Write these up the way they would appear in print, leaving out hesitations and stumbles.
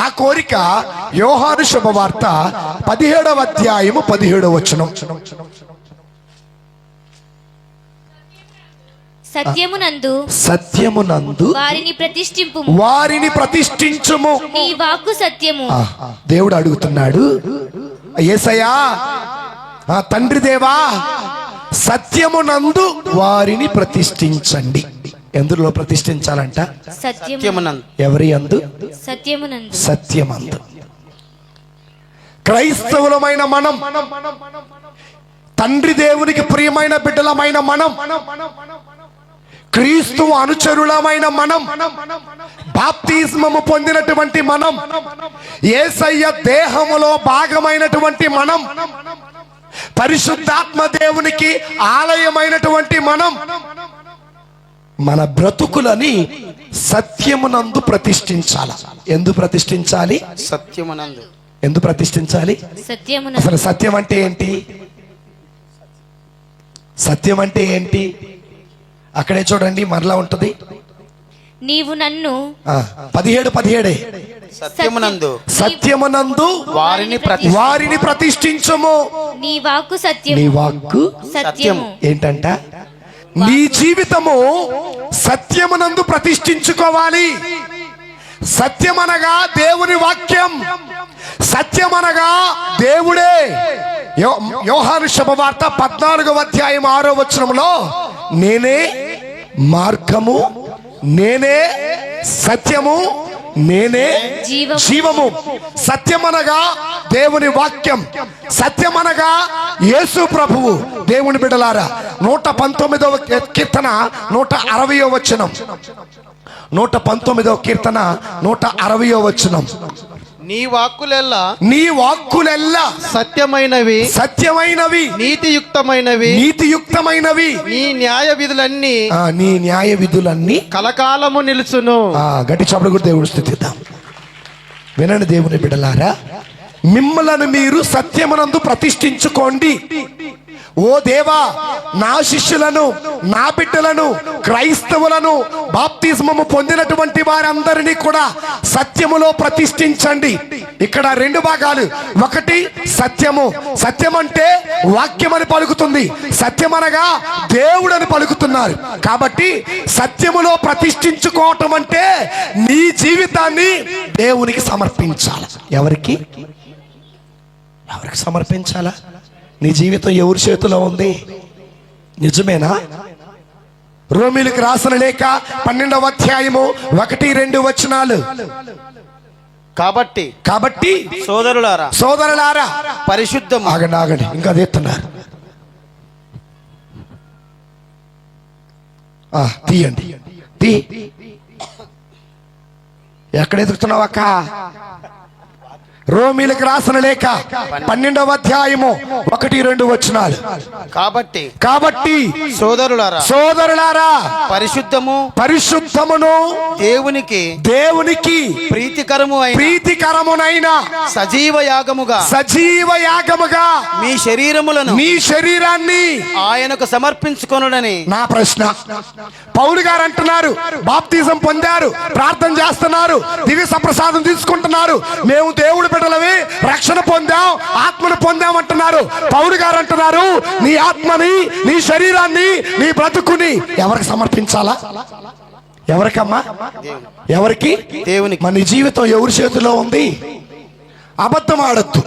ఆ కోరిక యోహాను శుభవార్త 17వ అధ్యాయము 17వ వచనం. సత్యమునందు వారిని ప్రతిష్ఠించుము. నీ వాక్కు సత్యము. దేవుడు అడుగుతున్నాడు, యేసయ్యా, తండ్రి దేవా, సత్యమునందు వారిని ప్రతిష్ఠించండి. ఎందులో ప్రతిష్ఠించాలంట? సత్యమునందు. ఎవరి యందు? సత్యమునందు. సత్యమందు. క్రైస్తవులమైన మనం, తండ్రి దేవునికి ప్రియమైన బిడ్డలమైన మనం, క్రీస్తు అనుచరులమైన మనం, బాప్తిస్మము పొందినటువంటి మనం, యేసయ్య దేహములో భాగమైనటువంటి మనం, పరిశుద్ధాత్మ దేవునికి ఆలయమైనటువంటి మనం, మన బ్రతుకులని సత్యమునందు ప్రతిష్ఠించాలి. ఎందు ప్రతిష్ఠించాలి? సత్యమునందు. ఎందు ప్రతిష్ఠించాలి? సత్యమునందు. అసలు సత్యం అంటే ఏంటి? సత్యం అంటే ఏంటి? అక్కడే చూడండి, మరలా ఉంటది. నీవు నన్ను 17 సత్యమునందు వారిని ప్రతిష్ఠించుము. నీ వాక్కు సత్యము. నీ వాక్కు సత్యము. ఏంటంట? నీ జీవితము సత్యమునందు ప్రతిష్ఠించుకోవాలి. సత్యమనగా దేవుని వాక్యం, సత్యమనగా దేవుడే. యోహాను శుభవార్త 14వ అధ్యాయం 6వ వచనంలో, నేనే మార్గము, నేనే సత్యము, నేనే జీవము. సత్యమనగా దేవుని వాక్యం, సత్యమనగా యేసు ప్రభువు. దేవుని బిడ్డలారా, 119వ కీర్తన 160వ వచనం. 119వ కీర్తన 160వ వచనం. నీ వాక్కులెల్లా సత్యమైనవి, నీతియుక్తమైనవి. నీ న్యాయ విధులన్నీ కలకాలము నిలుచును. గట్టి చప్పుడు కూడా దేవుడు స్తుతిద్దాం. వినండి దేవుని బిడ్డలారా, మిమ్మలను మీరు సత్యమునందు ప్రతిష్ఠించుకోండి. ఓ దేవా, నా శిష్యులను, నా బిడ్డలను, క్రైస్తవులను, బాప్తిస్మము పొందినటువంటి వారందరినీ కూడా సత్యములో ప్రతిష్ఠించండి. ఇక్కడ 2 భాగాలు. ఒకటి సత్యము. సత్యం అంటే వాక్యం అని పలుకుతుంది, సత్యమనగా దేవుడు అని పలుకుతున్నారు. కాబట్టి సత్యములో ప్రతిష్ఠించుకోవటం అంటే నీ జీవితాన్ని దేవునికి సమర్పించాలి. ఎవరికి సమర్పించాలా? నీ జీవితం ఎవరి చేతిలో ఉంది? నిజమేనా? రోమీయులకు రాసిన లేఖ 12వ అధ్యాయము 1-2 వచనాలు. కాబట్టి సోదరులారా పరిశుద్ధం. ఆగండి, ఇంకా తీస్తున్నారు. తీయండి. ఎక్కడ ఎదుగుతున్నావు అక్క? రోమీయులకు రాసిన లేఖ 12వ అధ్యాయము 1-2 వచనాలు. కాబట్టి సోదరులారా పరిశుద్ధమును దేవునికి ప్రీతికరమునైన సజీవ యాగముగా మీ శరీరాన్ని ఆయనకు సమర్పించుకొనుడని. నా ప్రశ్న, పౌలు గారు అంటున్నారు, బాప్తిజం పొందారు, ప్రార్థన చేస్తున్నారు, దివ్య సప్రసాదం తీసుకుంటున్నారు, మేము దేవుడు బిడ్డలవి, రక్షణ పొందాం, ఆత్మను పొందాం అంటున్నారు. పౌలు గారు అంటున్నారు, నీ ఆత్మని, నీ శరీరాన్ని, నీ బ్రతుకుని ఎవరికి సమర్పించాలా? ఎవరికమ్మా? ఎవరికి? దేవునికి. మన జీవితం ఎవరి చేతిలో ఉంది? అబద్ధం ఆడద్దు.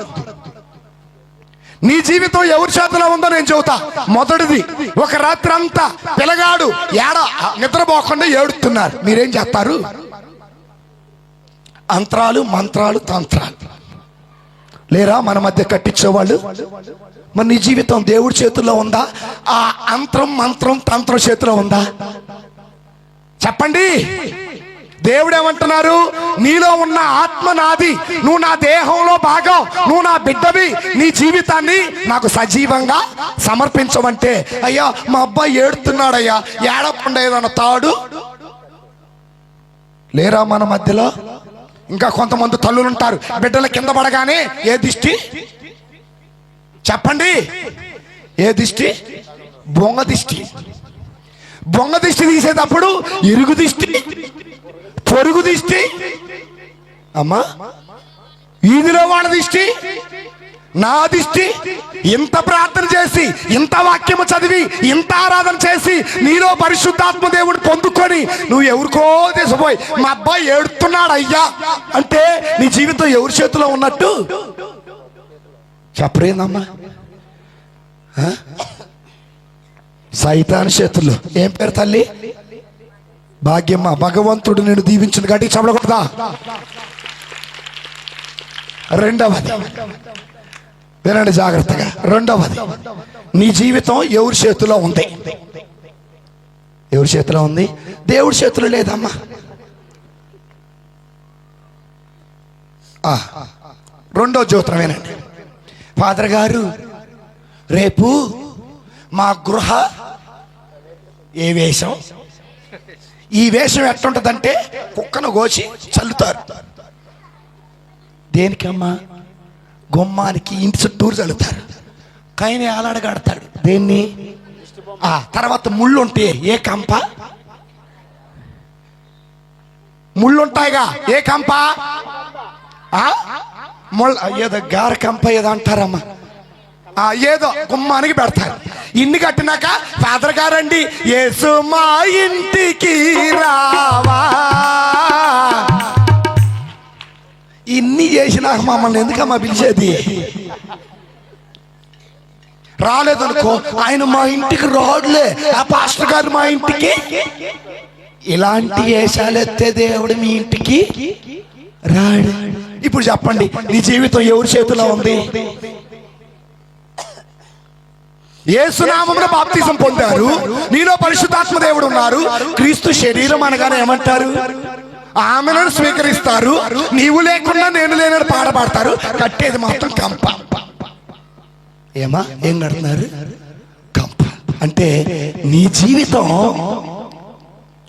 నీ జీవితం ఎవరి చేతిలో ఉందో నేను చెబుతా. మొదటిది, ఒక రాత్రి అంతా పిల్లగాడు నిద్రపోకుండా ఏడుస్తున్నారు. మీరేం చేస్తారు? అంత్రాలు, మంత్రాలు, తంత్రాలు లేరా మన మధ్య కట్టించేవాళ్ళు? మరి నీ జీవితం దేవుడి చేతుల్లో ఉందా? ఆ అంత్రం, మంత్రం, తంత్రం చేతిలో ఉందా? చెప్పండి. దేవుడేమంటున్నారు? నీలో ఉన్న ఆత్మ నాది, నువ్వు నా దేహంలో భాగం, నువ్వు నా బిడ్డవి, నీ జీవితాన్ని నాకు సజీవంగా సమర్పించమంటే, అయ్యా మా అబ్బాయి ఏడుతున్నాడయ్యా, ఏడకుండా ఏదన్నా తాడు లేరా మన మధ్యలో? ఇంకా కొంతమంది తల్లులు ఉంటారు, బిడ్డల కింద పడగానే ఏ దిష్టి? చెప్పండి, ఏ దిష్టి? బొంగ దిష్టి. బొంగ దిష్టి తీసేటప్పుడు ఇరుగు దిష్టి, పొరుగు దిష్టి, అమ్మా వీధిలో వాళ్ళ దిష్టి, నా దిష్టి. ఇంత ప్రార్థన చేసి, ఇంత వాక్యము చదివి, ఇంత ఆరాధన చేసి నీలో పరిశుద్ధాత్మ దేవుడు పొందుకొని నువ్వు ఎవరికో తీసిపోయి మా అబ్బాయి ఏడుతున్నాడు అయ్యా అంటే నీ జీవితం ఎవరి చేతిలో ఉన్నట్టు చెప్పరేందమ్మా? సైతాన్ చేతుల్లో. ఏం పేరు తల్లి? భాగ్యమ్మ. భగవంతుడు నేను దీవించిన గట్టి చెప్పకూడదా? రెండవది వినండి జాగ్రత్తగా. రెండవది, నీ జీవితం ఎవరి చేతిలో ఉంది? ఎవరి చేతిలో ఉంది? దేవుడి చేతిలో లేదమ్మా. రెండో జ్యోత్రం వినండి. ఫాదర్ గారు, రేపు మా గృహ ఏ వేషం? ఈ వేషం ఎట్లుంటదంటే కుక్కను కోసి చల్లుతారు. దేనికమ్మా? గుమ్మానికి, ఇంటి చుట్టూరు చల్లుతారు. కైని ఆలాడగడతాడు. దేన్ని? తర్వాత ముళ్ళు ఉంటాయి. ఏ కంప? ముళ్ళు ఉంటాయిగా. ఏ కంప? ఏదో గార కంప ఏదో అంటారమ్మా. ఏదో గుమ్మానికి పెడతారు. ఇన్ని కట్టినాక ఫాదర్ గారండి యేసు మా ఇంటికి రావా, ఇన్ని చేసినాక మమ్మల్ని ఎందుకమ్మా పిలిచేది? రాలేదనుకో, ఆయన మా ఇంటికి రాడులే, ఆ పాస్టర్ గారు మా ఇంటికి. ఇలాంటి వేషాలు ఎత్తే దేవుడు మీ ఇంటికి రాడు. ఇప్పుడు చెప్పండి, నీ జీవితం ఎవరి చేతిలో ఉంది? యేసు నామమున బాప్తిజం పొందారు, నీలో పరిశుద్ధాత్మ దేవుడు ఉన్నారు. క్రీస్తు శరీరం అనగానే ఏమంటారు? ఆమెను స్వీకరిస్తారు. నీవు లేకుండా నేను లేనని పాట పాడతారు. కట్టేది మాత్రం కంప. ఏమా ఏం కడుతున్నారు? కంప. అంటే నీ జీవితం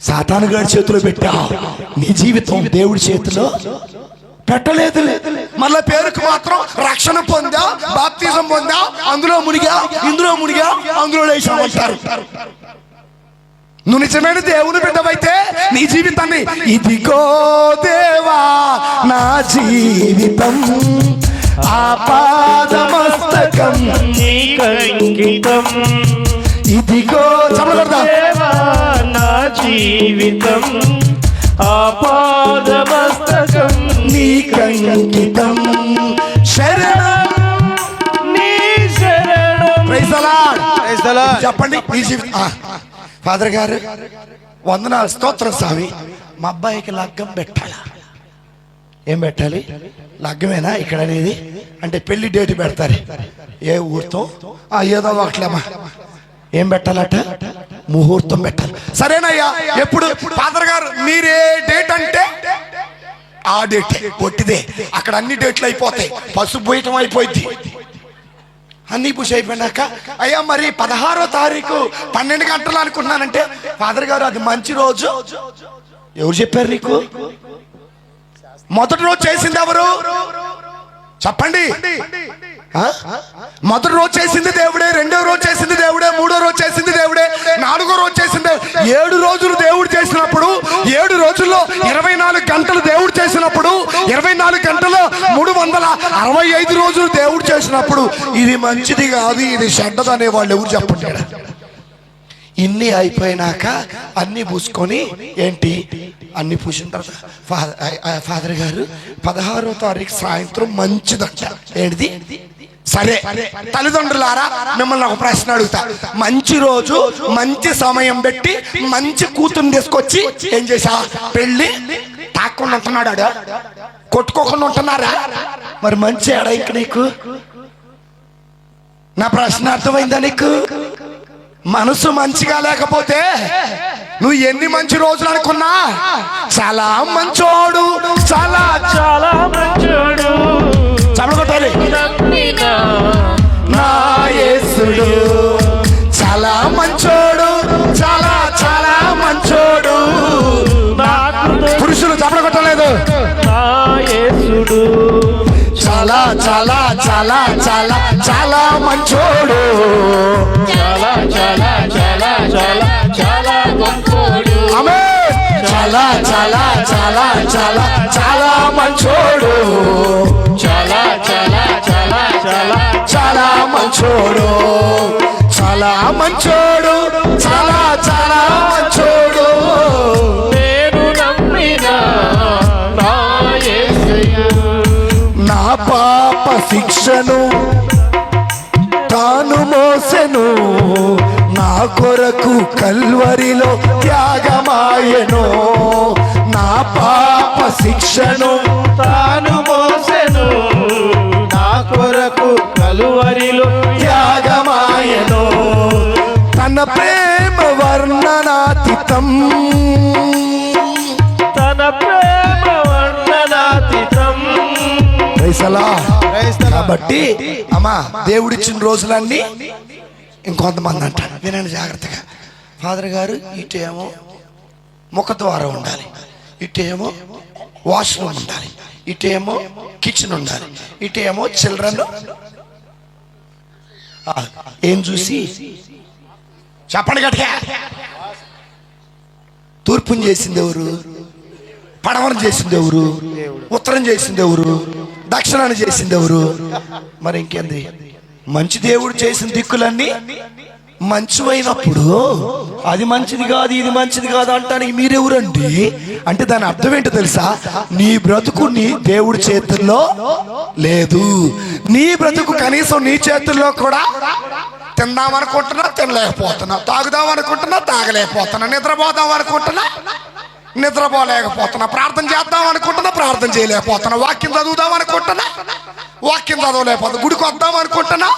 సాతాను గారి చేతిలో పెట్టావు, నీ జీవితం దేవుడి చేతిలో పెట్టలేదు. మళ్ళా పేరుకు మాత్రం రక్షణ పొందా, బాప్తిజం పొందా, అందులో మునిగా, ఇందులో మునిగా, అందులో లేచామంటారు. నువ్వు నిజమైన దేవుని బిడ్డవైతే నీ జీవితాన్ని, ఇదిగో దేవా నా జీవితం ఆపాదమస్తకం నీకంకితం, ఇదిగో చెప్పకూడదా? దేవా నా జీవితం ఆపాదమస్తకం నీకంకితం, శరణం నీ శరణం. Praise the Lord. Praise the Lord. చెప్పండి నీ జీవితం. ఫాదర్ గారు వందనాలు, స్తోత్రం స్వామి. మా అబ్బాయికి లగ్గం పెట్టాలా? ఏం పెట్టాలి? లగ్గమేనా ఇక్కడ అనేది? అంటే పెళ్లి డేట్ పెడతారు. ఏ ఊరితో? ఏదో ఒకట్లేమా. ఏం పెట్టాలట? ముహూర్తం పెట్టాలి. సరేనయ్యా. ఎప్పుడు? ఫాదర్ గారు మీరే డేట్ అంటే ఆ డేట్ పొట్టిదే. అక్కడ అన్ని డేట్లు అయిపోతాయి. పసుపు పోయటం అయిపోయింది, అన్ని పుష్ అయిపోయినాక అయ్యా మరి 16వ తారీఖు 12 గంటలు అనుకుంటున్నానంటే, ఫాదర్ గారు అది మంచి రోజు. ఎవరు చెప్పారు నీకు? మొదటి రోజు చేసింది ఎవరు చెప్పండి? మొదటి రోజు చేసింది దేవుడే, రెండవ రోజు చేసింది దేవుడే, మూడో రోజు చేసింది దేవుడే, నాలుగో రోజు చేసింది. 7 రోజులు దేవుడు చేసినప్పుడు, 7 రోజుల్లో 24 గంటలు దేవుడు చేసినప్పుడు, 24 గంటల్లో 365 రోజులు దేవుడు చేసినప్పుడు ఇది మంచిది కాదు, ఇది చెడ్డది అనే వాళ్ళు ఎవరు చెప్పండి? ఇన్ని అయిపోయినాక అన్ని పూసుకొని ఏంటి అన్ని పూసిన తర్వాత ఫాదర్ గారు 16వ తారీఖు సాయంత్రం మంచిదంట. ఏంటిది? సరే తల్లిదండ్రులారా మిమ్మల్ని ఒక ప్రశ్న అడుగుతా. మంచి రోజు మంచి సమయం పెట్టి మంచి కూతుర్ని తీసుకొచ్చి ఏం చేసా? పెళ్లి తాకుండా ఉంటున్నాడు, కొట్టుకోకుండా ఉంటున్నారా? మరి మంచి ఆడ ఇంక నీకు? నా ప్రశ్న అర్థమైందా నీకు? మనసు మంచిగా లేకపోతే నువ్వు ఎన్ని మంచి రోజులు అనుకున్నా చాలా మంచోడు, చాలా చాలా మంచోడు చమకొట్టాలి నా యేసుడు, చాలా మంచోడు, చాలా చాలా మంచోడు. పురుషులు చమకొట్టలేదు. నా యేసుడు చాలా చాలా చాలా చాలా చాలా మంచోడు, చాలా చాలా చాలా చాలా చాలా మంచోడు. ఆమేన్. చాలా చాలా చాలా చాలా చాలా మంచోడు, చాలా చాలా చాలా చాలా చాలా మంచోడు, చాలా మంచోడు, చాలా చాలా మంచోడు. నేను నమ్మిన నా యేసయ్య నా పాప శిక్షను తాను మోసెను, నా కొరకు కల్వరిలో త్యాగమాయెను. నా పాప శిక్షను తాను మోసెను, నా కొరకు కలువరిలో త్యాగమాయెను. తన ప్రేమ వర్ణనాతీతం, తన ప్రేమ వర్ణనాతీతం. పైసలా. క్రైస్తవ కాబట్టి అమ్మా దేవుడిచ్చిన రోజులన్నీ ఇంకొంతమంది అంటారు, వినండి జాగ్రత్తగా. ఫాదర్ గారు ఇటేమో ముఖద్వారం ఉండాలి, ఇటేమో వాష్రూమ్ ఉండాలి, ఇటేమో కిచెన్ ఉండాలి, ఇటేమో చిల్డ్రన్. ఏం చూసి చెప్పండి గట్టిగా. తూర్పుని చేసింది ఎవరు? పడమరం చేసింది ఎవరు? ఉత్తరం చేసింది ఎవరు? దక్షిణాన్ని చేసింది ఎవరు? మరి ఇంకేంది? మంచి దేవుడు చేసిన దిక్కులన్నీ మంచివైనప్పుడు అది మంచిది కాదు ఇది మంచిది కాదు అంటానికి మీరెవరండి? అంటే దాని అర్థం ఏంటో తెలుసా? నీ బ్రతుకు నీ దేవుడి చేతుల్లో లేదు. నీ బ్రతుకు కనీసం నీ చేతుల్లో కూడా తిందాం అనుకుంటున్నా తినలేకపోతున్నా, తాగుదాం అనుకుంటున్నా తాగలేకపోతున్నా, నిద్రపోదాం అనుకుంటున్నా నిద్రపోలేకపోతున్నా, ప్రార్థన చేద్దాం అనుకుంటున్నా ప్రార్థన చేయలేకపోతున్నా, వాక్యం చదువుదాం అనుకుంటున్నా వాక్యం చదవలేకపోతున్నా, గుడికి వద్దాం అనుకుంటున్నా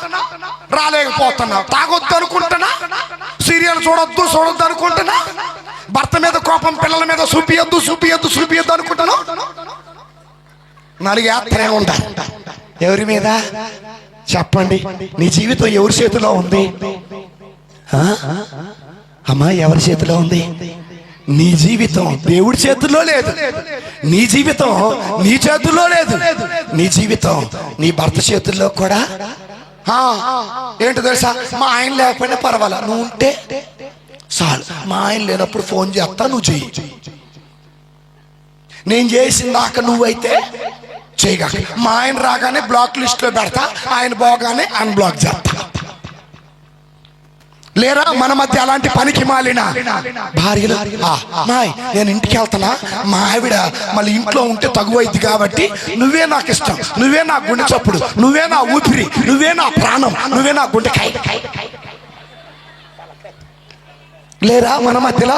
రాలేకపోతున్నా, తాగొద్దు అనుకుంటున్నా, సీరియల్ చూడొద్దు అనుకుంటున్నా, భర్త మీద కోపం పిల్లల మీద చూపియొద్దు అనుకుంటున్నా. నాలుగు యాత్రే ఉంటాయి. ఎవరి మీద చెప్పండి? నీ జీవితం ఎవరి చేతిలో ఉంది? అమ్మా ఎవరి చేతిలో ఉంది? నీ జీవితం దేవుడి చేతుల్లో లేదు, నీ జీవితం నీ చేతుల్లో లేదు, నీ జీవితం నీ భర్త చేతుల్లో కూడా. ఏంటో తెలుసా? మా ఆయన లేకపోయినా పర్వాలా, నువ్వు ఉంటే చాలు. మా ఆయన లేనప్పుడు ఫోన్ చేస్తా, నువ్వు చెయ్యి. నేను చేసిందాక నువ్వైతే చేయగా. మా ఆయన రాగానే బ్లాక్ లిస్ట్ లో పెడతా, ఆయన పోగానే అన్బ్లాక్ చేస్తా. లేరా మన మధ్య అలాంటి పనికి మాలిన భార్యలు? మాయ్ నేను ఇంటికి వెళ్తున్నా, మా ఆవిడ మళ్ళీ ఇంట్లో ఉంటే తగువైద్ది కాబట్టి నువ్వే నాకు ఇష్టం, నువ్వే నా గుండె చప్పుడు, నువ్వే నా ఊపిరి, నువ్వే నా ప్రాణం, నువ్వే నా గుండెకాయ. లేరా మన మధ్యలో?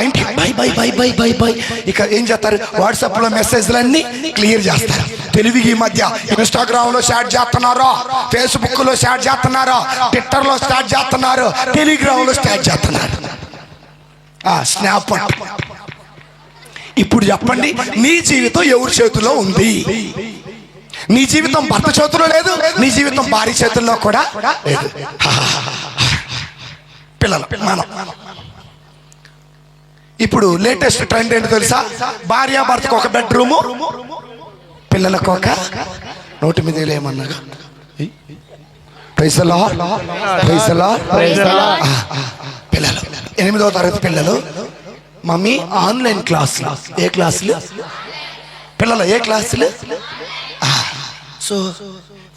ఇంటికి by by by by by by. ఇక ఏం చేస్తారు? వాట్సాప్ లో మెసేజ్లన్నీ క్లియర్ చేస్తారు. తెలివికి ఈ మధ్య ఇన్స్టాగ్రామ్ లో షేర్ చేస్తున్నారు, ఫేస్బుక్ లో షేర్ చేస్తున్నారు, ట్విట్టర్ లో స్టార్ట్ చేస్తున్నారు, టెలిగ్రామ్ లో స్టార్ట్ చేస్తున్నారు, స్నాప్. ఇప్పుడు చెప్పండి, నీ జీవితం ఎవరి చేతిలో ఉంది? నీ జీవితం భర్త చేతిలో లేదు, నీ జీవితం భార్య చేతుల్లో కూడా లేదు. పిల్లలు మనం ఇప్పుడు లేటెస్ట్ ట్రెండ్ ఏంటో తెలుసా? భార్య భర్తకు ఒక బెడ్రూము, పిల్లలకు ఒక నోటి మీద ఏమన్నాగా పైసలా. పిల్లలు 8వ తరగతి పిల్లలు, మమ్మీ ఆన్లైన్ క్లాసులు. ఏ క్లాసులు? పిల్లలు ఏ క్లాసులు? సో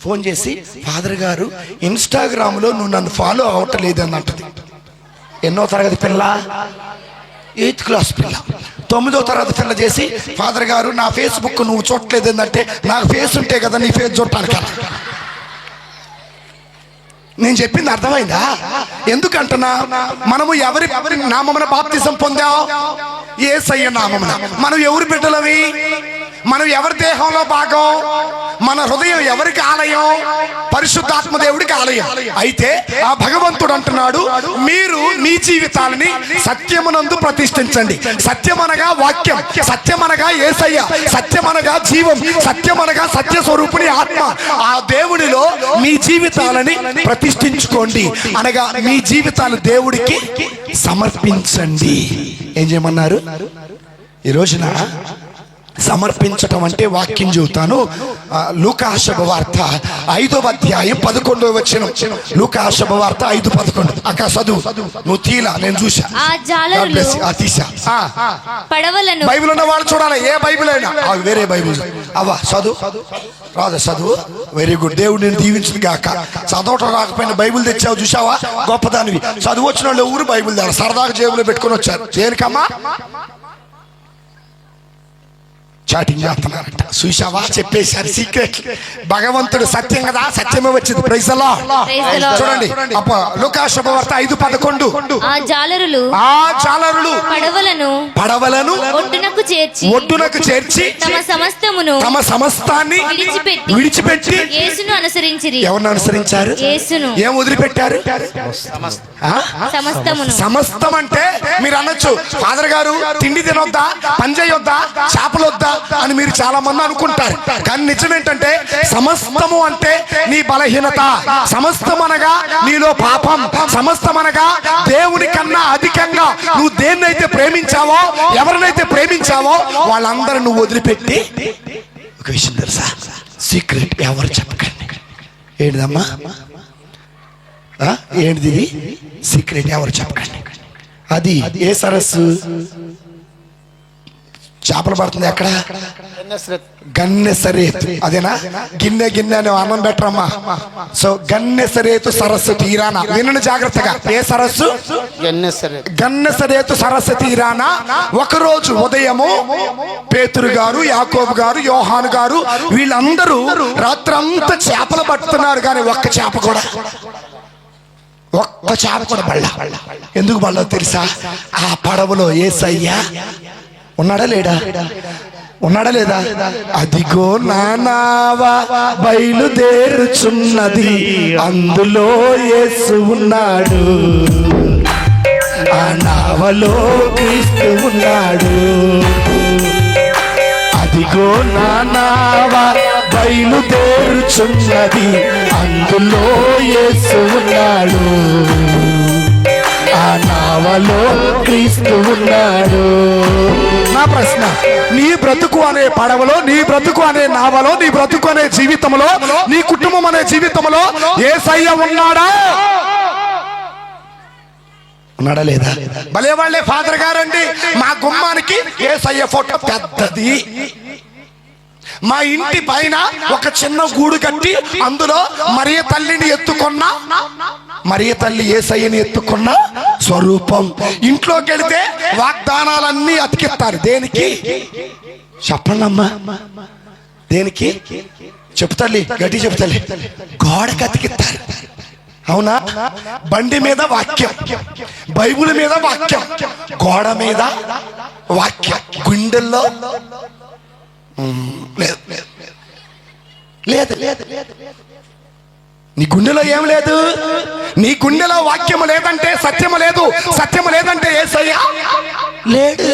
ఫోన్ చేసి, ఫాదర్ గారు ఇన్స్టాగ్రామ్లో నువ్వు నన్ను ఫాలో అవ్వట్లేదు అని అంటుంది. ఎన్నో తరగతి పిల్ల? 8th క్లాస్ పిల్ల. 9వ తరగతి పిల్ల చేసి, ఫాదర్ గారు నా ఫేస్బుక్ నువ్వు చూడట్లేదు ఏంటంటే, నాకు ఫేస్ ఉంటే కదా నీ ఫేస్ చూడటానికి. నేను చెప్పింది అర్థమైందా? ఎందుకంటున్నా, మనము ఎవరి నామమున బాప్తిసం పొందాం? యేసయ్య నామమున. మనం ఎవరి బిడ్డలవి? మనం ఎవరి దేహంలో భాగం? మన హృదయం ఎవరికి ఆలయం? పరిశుద్ధాత్మ దేవుడికి ఆలయం. అయితే ఆ భగవంతుడు అంటున్నాడు, మీరు మీ జీవితాలని సత్యమునందు ప్రతిష్ఠించండి. సత్యమనగా వాక్యం, సత్యమనగా యేసయ్య, సత్యమనగా జీవం, సత్యమనగా సత్య స్వరూపుని ఆత్మ. ఆ దేవుడిలో మీ జీవితాలని ప్రతిష్ఠించుకోండి, అనగా మీ జీవితాలు దేవుడికి సమర్పించండి. ఏం చేయమన్నారు? ఈ రోజున సమర్పించటం అంటే వాక్యం చెబుతాను. లూకా శుభవార్త 5వ అధ్యాయం 11వ వచనం. లూకా శుభవార్త 5:11. అక్క చదువు, నువ్వు తీలా, నేను చూసా. ఆ జాలరులు తీసా. పడవలను బైబిల్ ఉన్న వాళ్ళు చూడాలి, ఏ బైబిల్ అయినా. వేరే బైబిల్ అవ్వా చదువు, రాదా చదువు. వెరీ గుడ్, దేవుడు నేను దీవించింది గాక. చదవటం రాకపోయినా బైబిల్ తెచ్చావు, చూసావా, గొప్పదానివి. చదువు వచ్చిన వాళ్ళు ఊరు బైబిల్ దాని సరదాగా జేబులో పెట్టుకొని వచ్చారు. దేనికమ్మా? చాటింగ్ చేస్తున్నారంట, చూసావా, చెప్పేశారు సీక్రెట్. భగవంతుడు సత్యం కదా, సత్యమే వచ్చింది. Praise the Lord. చూడండి లూకా శుభవార్త 5:11. ఆ జాలరులు పడవలను ఒడ్డునకు చేర్చి తమ సమస్తాన్ని విడిచిపెట్టి యేసును అనుసరించిరి. ఎవరిని అనుసరించారు? యేసును. ఏం వదిలిపెట్టారు? సమస్తం అంటే మీరు అనొచ్చు, ఫాదర్ గారు తిండి తినొద్దా, పని చేయొద్దా, చేపలొద్దా అని మీరు చాలా మంది అనుకుంటారు. కానీ నిజం ఏంటంటే సమస్తము అంటే నీ బలహీనత, సమస్తం అనగా నీలో పాపం, సమస్తం అనగా దేవుని కన్నా అధికంగా నువ్వు దేన్నైతే ప్రేమించావో, ఎవరినైతే ప్రేమించావో వాళ్ళందరూ నువ్వు వదిలిపెట్టి. ఒక విషయం తెలుసా, సీక్రెట్ ఎవరు చెప్పకండి. ఏంటిదమ్మా? ఏంటిది? సీక్రెట్ ఎవరు చెప్పకండి. అది ఏ సరస్సు? చేపలు పడుతుంది ఎక్కడ? గన్నెసరేతు. అదేనా? గిన్నె అని అన్నం పెట్టరమ్మా. సో గన్నెసరేతు సరస్సు తీరాన, వినండి జాగ్రత్తగా. ఏ సరస్సు? గన్నెసరేతు సరస్సు తీరాన ఒకరోజు ఉదయము పేతురు గారు, యాకోబు గారు, యోహాను గారు వీళ్ళందరూ రాత్రంతా చేపలు పడుతున్నారు. కానీ ఒక్క చేప కూడా బళ్ళ. ఎందుకు బళ్ళ తెలుసా? ఆ పడవలో యేసయ్య ఉన్నాడా లేడా? ఉన్నాడా లేదా? అదిగో నా నావ బయలుదేరుచున్నది, అందులో యేసు ఉన్నాడు, ఆ నావలో క్రీస్తు ఉన్నాడు. అదిగో నా నావ బయలుదేరుచున్నది, అందులో యేసు ఉన్నాడు, ఆ నావలో క్రీస్తు ఉన్నాడు. నా ప్రశ్న, నీ బ్రతుకు అనే పడవలో, నీ బ్రతుకు అనే నావలో, నీ బ్రతుకు అనే జీవితంలో, నీ కుటుంబం అనే జీవితంలో యేసయ్య ఉన్నాడా? ఉన్నాడా లేదా? భలే వాళ్ళే ఫాదర్ గారండి, మా గుమ్మానికి యేసయ్య ఫోటో పెద్దది, మా ఇంటి పైన ఒక చిన్న గూడు కట్టి అందులో మరియ తల్లిని ఎత్తుకున్న, మరియ తల్లి యేసయ్యని ఎత్తుకున్న స్వరూపం. ఇంట్లోకి వెళితే వాగ్దానాలన్నీ అతికిస్తారు. దేనికి చెప్పండమ్మా? దేనికి? చెప్తాలి, గట్టి చెప్తాలి. గోడకి అతికిస్తారు. అవునా? బండి మీద వాక్యం, బైబిల్ మీద వాక్యం, గోడ మీద వాక్యం, గుండెల్లో లేదు. నీ గుండెలో ఏం లేదు? నీ గుండెలో వాక్యము లేదంటే సత్యము లేదు, సత్యము లేదంటే యేసయ్య లేడు.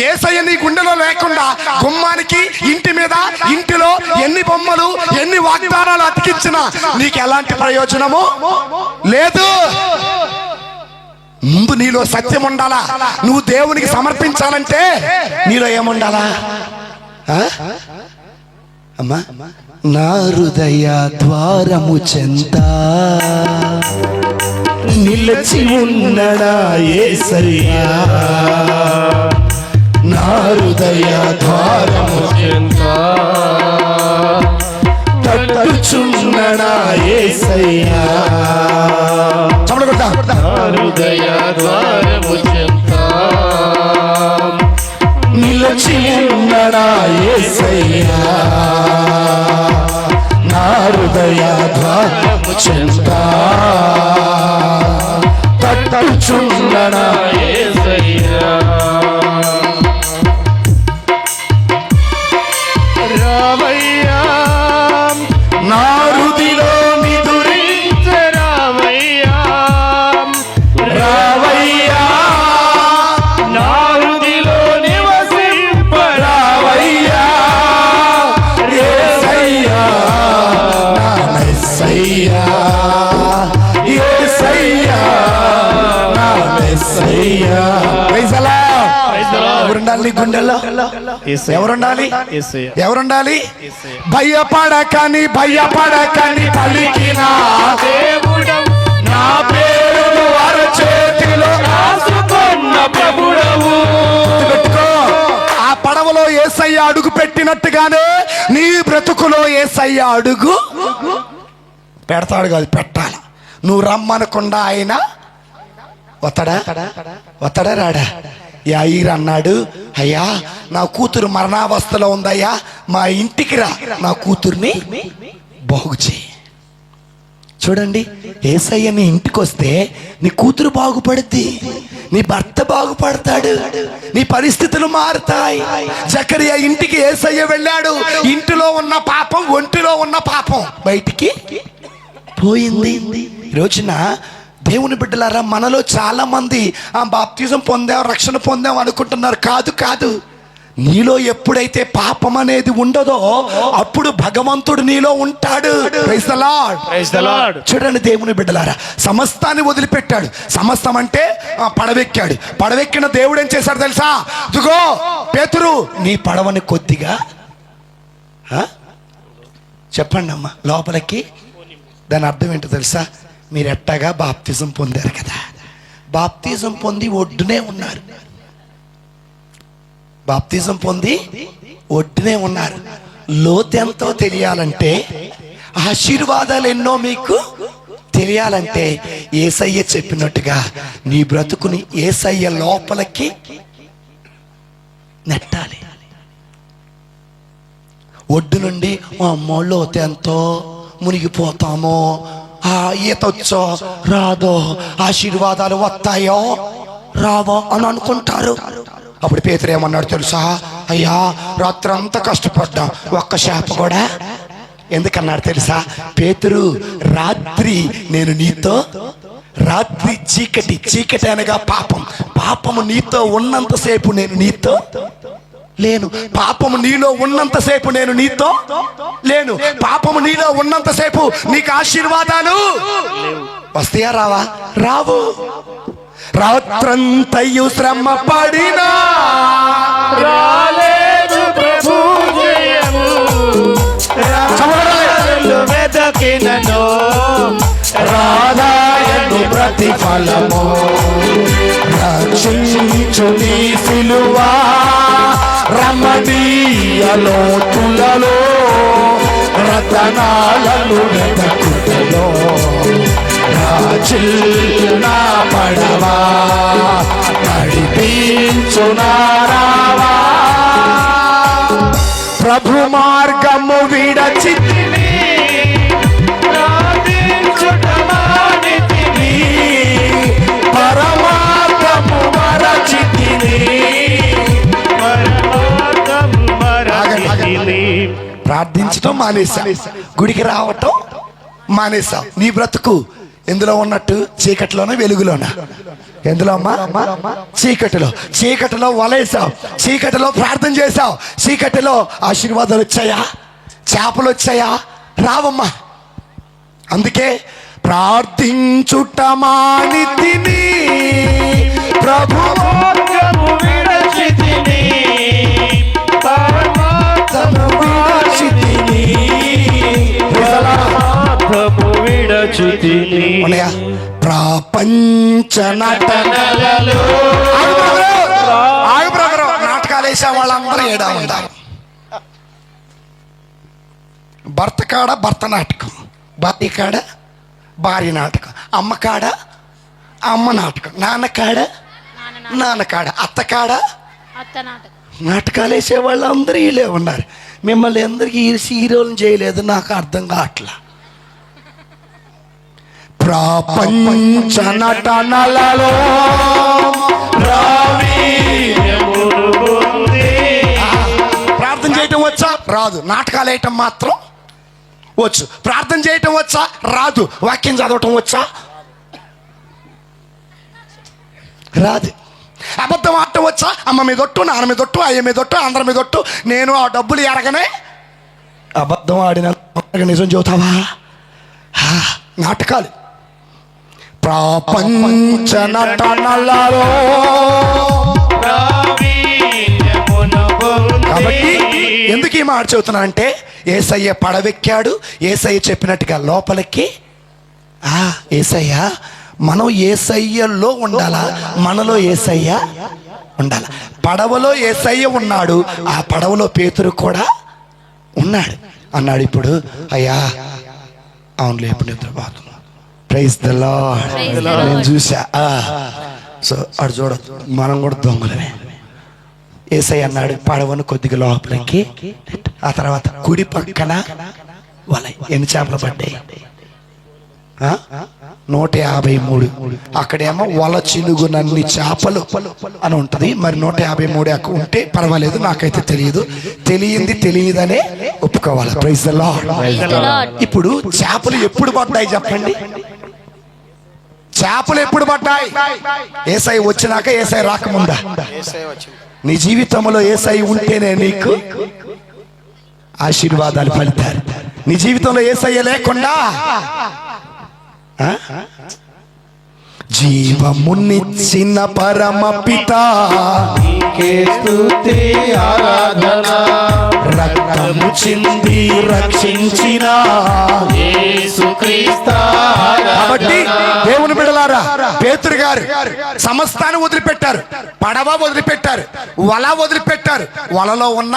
యేసయ్య నీ గుండెలో లేకుండా గుమ్మానికి, ఇంటి మీద, ఇంటిలో ఎన్ని బొమ్మలు, ఎన్ని వాగ్దానాలు అతికించినా నీకు ఎలాంటి ప్రయోజనము లేదు. ముందు నీలో సత్యం ఉండాలా. నువ్వు దేవునికి సమర్పించాలంటే నీలో ఏముండాలా? అమ్మా, నా హృదయ ద్వారము చెంత నిలిచి ఉన్నడా యేసయ్యా, నా హృదయ ద్వారము చెంత తట్టుచున్నడా యేసయ్యా. హృదయ ద్వారము చెంత నిలిచి ఉన్నడా యేసయ్యా, నా హృదయ ద్వారము చెంత తట్టుచున్నడా యేసయ్యా. రావయ్యా నా హృదిలో రావయ్యా, రావయ్యా, నా హృదిలో నివసింప రావయ్యా, యేసయ్యా, నా మెస్సయ్యా, యేసయ్యా, నా మెస్సయ్యా. Praise the lord. ఉండాలి. నీ గుండెల్లో? యేసయ్య. ఎవరుండాలి? యేసయ్య. ఎవరుండాలి? యేసయ్య. భయపడకని పలికిన దేవుడవు నా పేరును వారి చేతిలో రాసుకున్న ప్రభుడవు. పెట్టుకో. ఆ పడవలో యేసయ్య అడుగు పెట్టినట్టుగానే నీ బ్రతుకులో యేసయ్య అడుగు పెడతాడు కాదు, పెట్టాలి. నువ్వు రమ్మనకుండా ఆయన వస్తాడా రాడా? యాయిర్ అన్నాడు, అయ్యా నా కూతురు మరణావస్థలో ఉందయ్యా, మా ఇంటికి రా, నా కూతుర్ని బాగు చేయి. చూడండి, యేసయ్య నీ ఇంటికి వస్తే నీ కూతురు బాగుపడుద్ది, నీ భర్త బాగుపడతాడు, నీ పరిస్థితులు మారుతాయి. జకరియా ఇంటికి యేసయ్య వెళ్ళాడు. ఇంటిలో ఉన్న పాపం, ఒంటిలో ఉన్న పాపం బయటికి పోయింది. ఈ రోజున దేవుని బిడ్డలారా, మనలో చాలా మంది బాప్తిజం పొందాం, రక్షణ పొందాం అనుకుంటున్నారు. కాదు, నీలో ఎప్పుడైతే పాపం అనేది ఉండదో అప్పుడు భగవంతుడు నీలో ఉంటాడు. Praise the Lord. Praise the Lord. చూడండి దేవుని బిడ్డలారా, సమస్తాన్ని వదిలిపెట్టాడు. సమస్తం అంటే పడవెక్కాడు. పడవెక్కిన దేవుడు ఏం చేశాడు తెలుసా? ఇదిగో పేతురు, నీ పడవని కొద్దిగా చెప్పండి అమ్మా లోపలికి. దాని అర్థం ఏంటో తెలుసా? మీరు ఎట్టగా బాప్తిజం పొందారు కదా, బాప్తిజం పొంది ఒడ్డునే ఉన్నారు. బాప్తిజం పొంది ఒడ్డునే ఉన్నారు. లోతెంతో తెలియాలంటే, ఆశీర్వాదాలు ఎన్నో మీకు తెలియాలంటే యేసయ్య చెప్పినట్టుగా నీ బ్రతుకుని యేసయ్య లోపలికి నెట్టాలి. ఒడ్డు నుండి అమ్మో లోతెంతో మునిగిపోతామో, ఈత వచ్చో రాదో, ఆశీర్వాదాలు వస్తాయో రావో అని అనుకుంటారు. అప్పుడు పేతురు ఏమన్నాడు తెలుసా? అయ్యా రాత్రంతా కష్టపడ్డాం, ఒక్క చేప కూడా. ఎందుకన్నాడు తెలుసా? పేతురు, రాత్రి నేను నీతో, రాత్రి చీకటి అనగా పాపము నీతో ఉన్నంతసేపు నేను నీతో లేను. పాపము నీలో ఉన్నంతసేపు నేను నీతో లేను. పాపము నీలో ఉన్నంతసేపు నీకు ఆశీర్వాదాలు వస్తాయా రావా? రావు. రాత్రంతయు శ్రమ పడినా రాలేదు ప్రభు జయము, రాజులు వెదకినను రాధాయను ప్రతిఫలము, రక్షించు నీ సిలువా రమణీయ లోతులలో, రతనాలను వెదకుటలో, రాజిల్నా పడవా నడిపించునా రావా. ప్రభు మార్గము విడచితిని, ప్రార్థించుటమానితిని, పరమార్థము మరచితిని. పరమార్థము మరచితిని. ప్రార్థించటం మానేసా, గుడికి రావటం మానేసా. నీ బ్రతుకు ఎందులో ఉన్నట్టు? చీకటిలోనే వెలుగులోనా? ఎందులో అమ్మా? చీకటిలో వలేసావు, చీకటిలో ప్రార్థన చేశావు, చీకటిలో ఆశీర్వాదాలు వచ్చాయా? చేపలు వచ్చాయా? రావమ్మా. అందుకే ప్రార్థించుట మానితిని, ప్రభు మార్గము విడచితిని, పరమార్థము విడచితిని. పరమార్థము విడచితిని. ప్రపంచ నటనలలో ఆగు బ్రదరు, నాటకాలు వేసే వాళ్ళందరూ ఏడా ఉండాలి. భర్త కాడ భర్త నాటకం, భార్య కాడ భార్య నాటకం, అమ్మ కాడ అమ్మ నాటకం, నాన్న కాడ అత్త కాడ నాటకాలు వేసే వాళ్ళందరూ వీళ్ళే ఉన్నారు. మిమ్మల్ని అందరికీ హీరోలను చేయలేదు, నాకు అర్థం కావట్లా. ప్రపంచ నటనలలో ప్రార్థన చేయటం వచ్చా? రాదు. నాటకాలు వేయటం మాత్రం వచ్చు. ప్రార్థన చేయటం వచ్చా? రాదు. వాక్యం చదవటం వచ్చా? రాదు. అబద్ధం ఆడటం వచ్చా? అమ్మ మీద ఒట్టు, నాన్న మీద ఒట్టు, అయ్య మీద ఒట్టు, అందరి మీద ఒట్టు, నేను ఆ డబ్బులు ఎరగనే అబద్ధం ఆడిన నిజం చెబుతావా? నాటకాలు. ప్రపంచ నటనలలో కాబట్టి ఎందుకు ఈ మాట చెబుతున్నా అంటే యేసయ్య పడవెక్కాడు, యేసయ్య చెప్పినట్టుగా లోపలికి యేసయ్య, మనం యేసయ్యలో ఉండాలా, మనలో యేసయ్య ఉండాలి. పడవలో యేసయ్య ఉన్నాడు, ఆ పడవలో పేతురు కూడా ఉన్నాడు అన్నాడు. ఇప్పుడు అయ్యా అవునులే, ఇప్పుడు నిద్రపోతున్నా. Praise the lord. నేను చూసా. సో అడు చూడ, మనం కూడా దొంగలమే. యేసయ్య అన్నాడు పడవను కొద్దిగా లోపలికి, ఆ తర్వాత కుడి పక్కన వల. ఎన్ని చేపలు పడ్డాయి? 153. అక్కడేమో వల చిలుగునన్ని చేపలు అని ఉంటది. మరి 153 ఉంటే పర్వాలేదు, నాకైతే తెలియదనే ఒప్పుకోవాలి. Praise the Lord. ఇప్పుడు చేపలు ఎప్పుడు పడ్డాయి చెప్పండి? చేపలు ఎప్పుడు పడ్డాయి? యేసయ్య వచ్చినాక, యేసయ్య రాకముందా? నీ జీవితంలో యేసయ్య ఉంటేనే నీకు ఆశీర్వాదాలు ఫలితారు. నీ జీవితంలో యేసయ్య లేకుండా జీవమునిచ్చిన పరమ పిత నీకే స్తుతి ఆరాధన, రక్తము చింది రక్షించిన యేసుక్రీస్తు కాబట్టి దేవుని బిడ్డలారా, పేతురు గారు సమస్తాన్ని వదిలిపెట్టారు. పడవ వదిలిపెట్టారు, వల వదిలిపెట్టారు. వలలో ఉన్న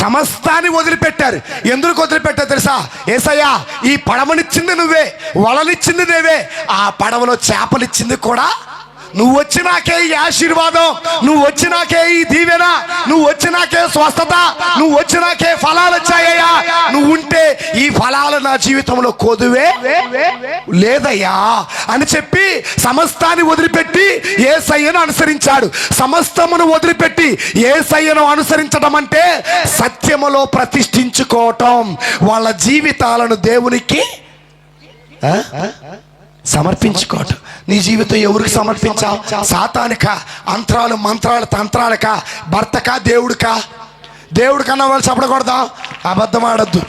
సమస్తాన్ని వదిలిపెట్టారు. ఎందుకు వదిలిపెట్టారు తెలుసా? యేసయ్యా, ఈ పడవనిచ్చింది నువ్వే, వలనిచ్చింది నువ్వే, ఆ పడవలో చేపలిచ్చింది కూడా నువ్వు. వచ్చినాకే ఈ ఆశీర్వాదం, నువ్వు వచ్చినాకే ఈ దీవెన, నువ్వు వచ్చినాకే స్వస్థత, నువ్వు వచ్చినాకే ఫలాలు వచ్చాయ్యా. నువ్వు ఉంటే ఈ ఫలాలు నా జీవితంలో కొదువే లేదయ్యా అని చెప్పి సమస్తాన్ని వదిలిపెట్టి యేసయ్యను అనుసరించాడు. సమస్తమును వదిలిపెట్టి యేసయ్యను అనుసరించడం అంటే సత్యములో ప్రతిష్ఠించుకోవటం, వాళ్ళ జీవితాలను దేవునికి సమర్పించుకోవటం. నీ జీవితం ఎవరికి సమర్పించావు? సాతానిక, అంతరాలు మంత్రాలు తంత్రాలక, భర్తక, దేవుడికా? దేవుడి కన్నా వాళ్ళు చెప్పకూడదా? అబద్ధం ఆడద్దు.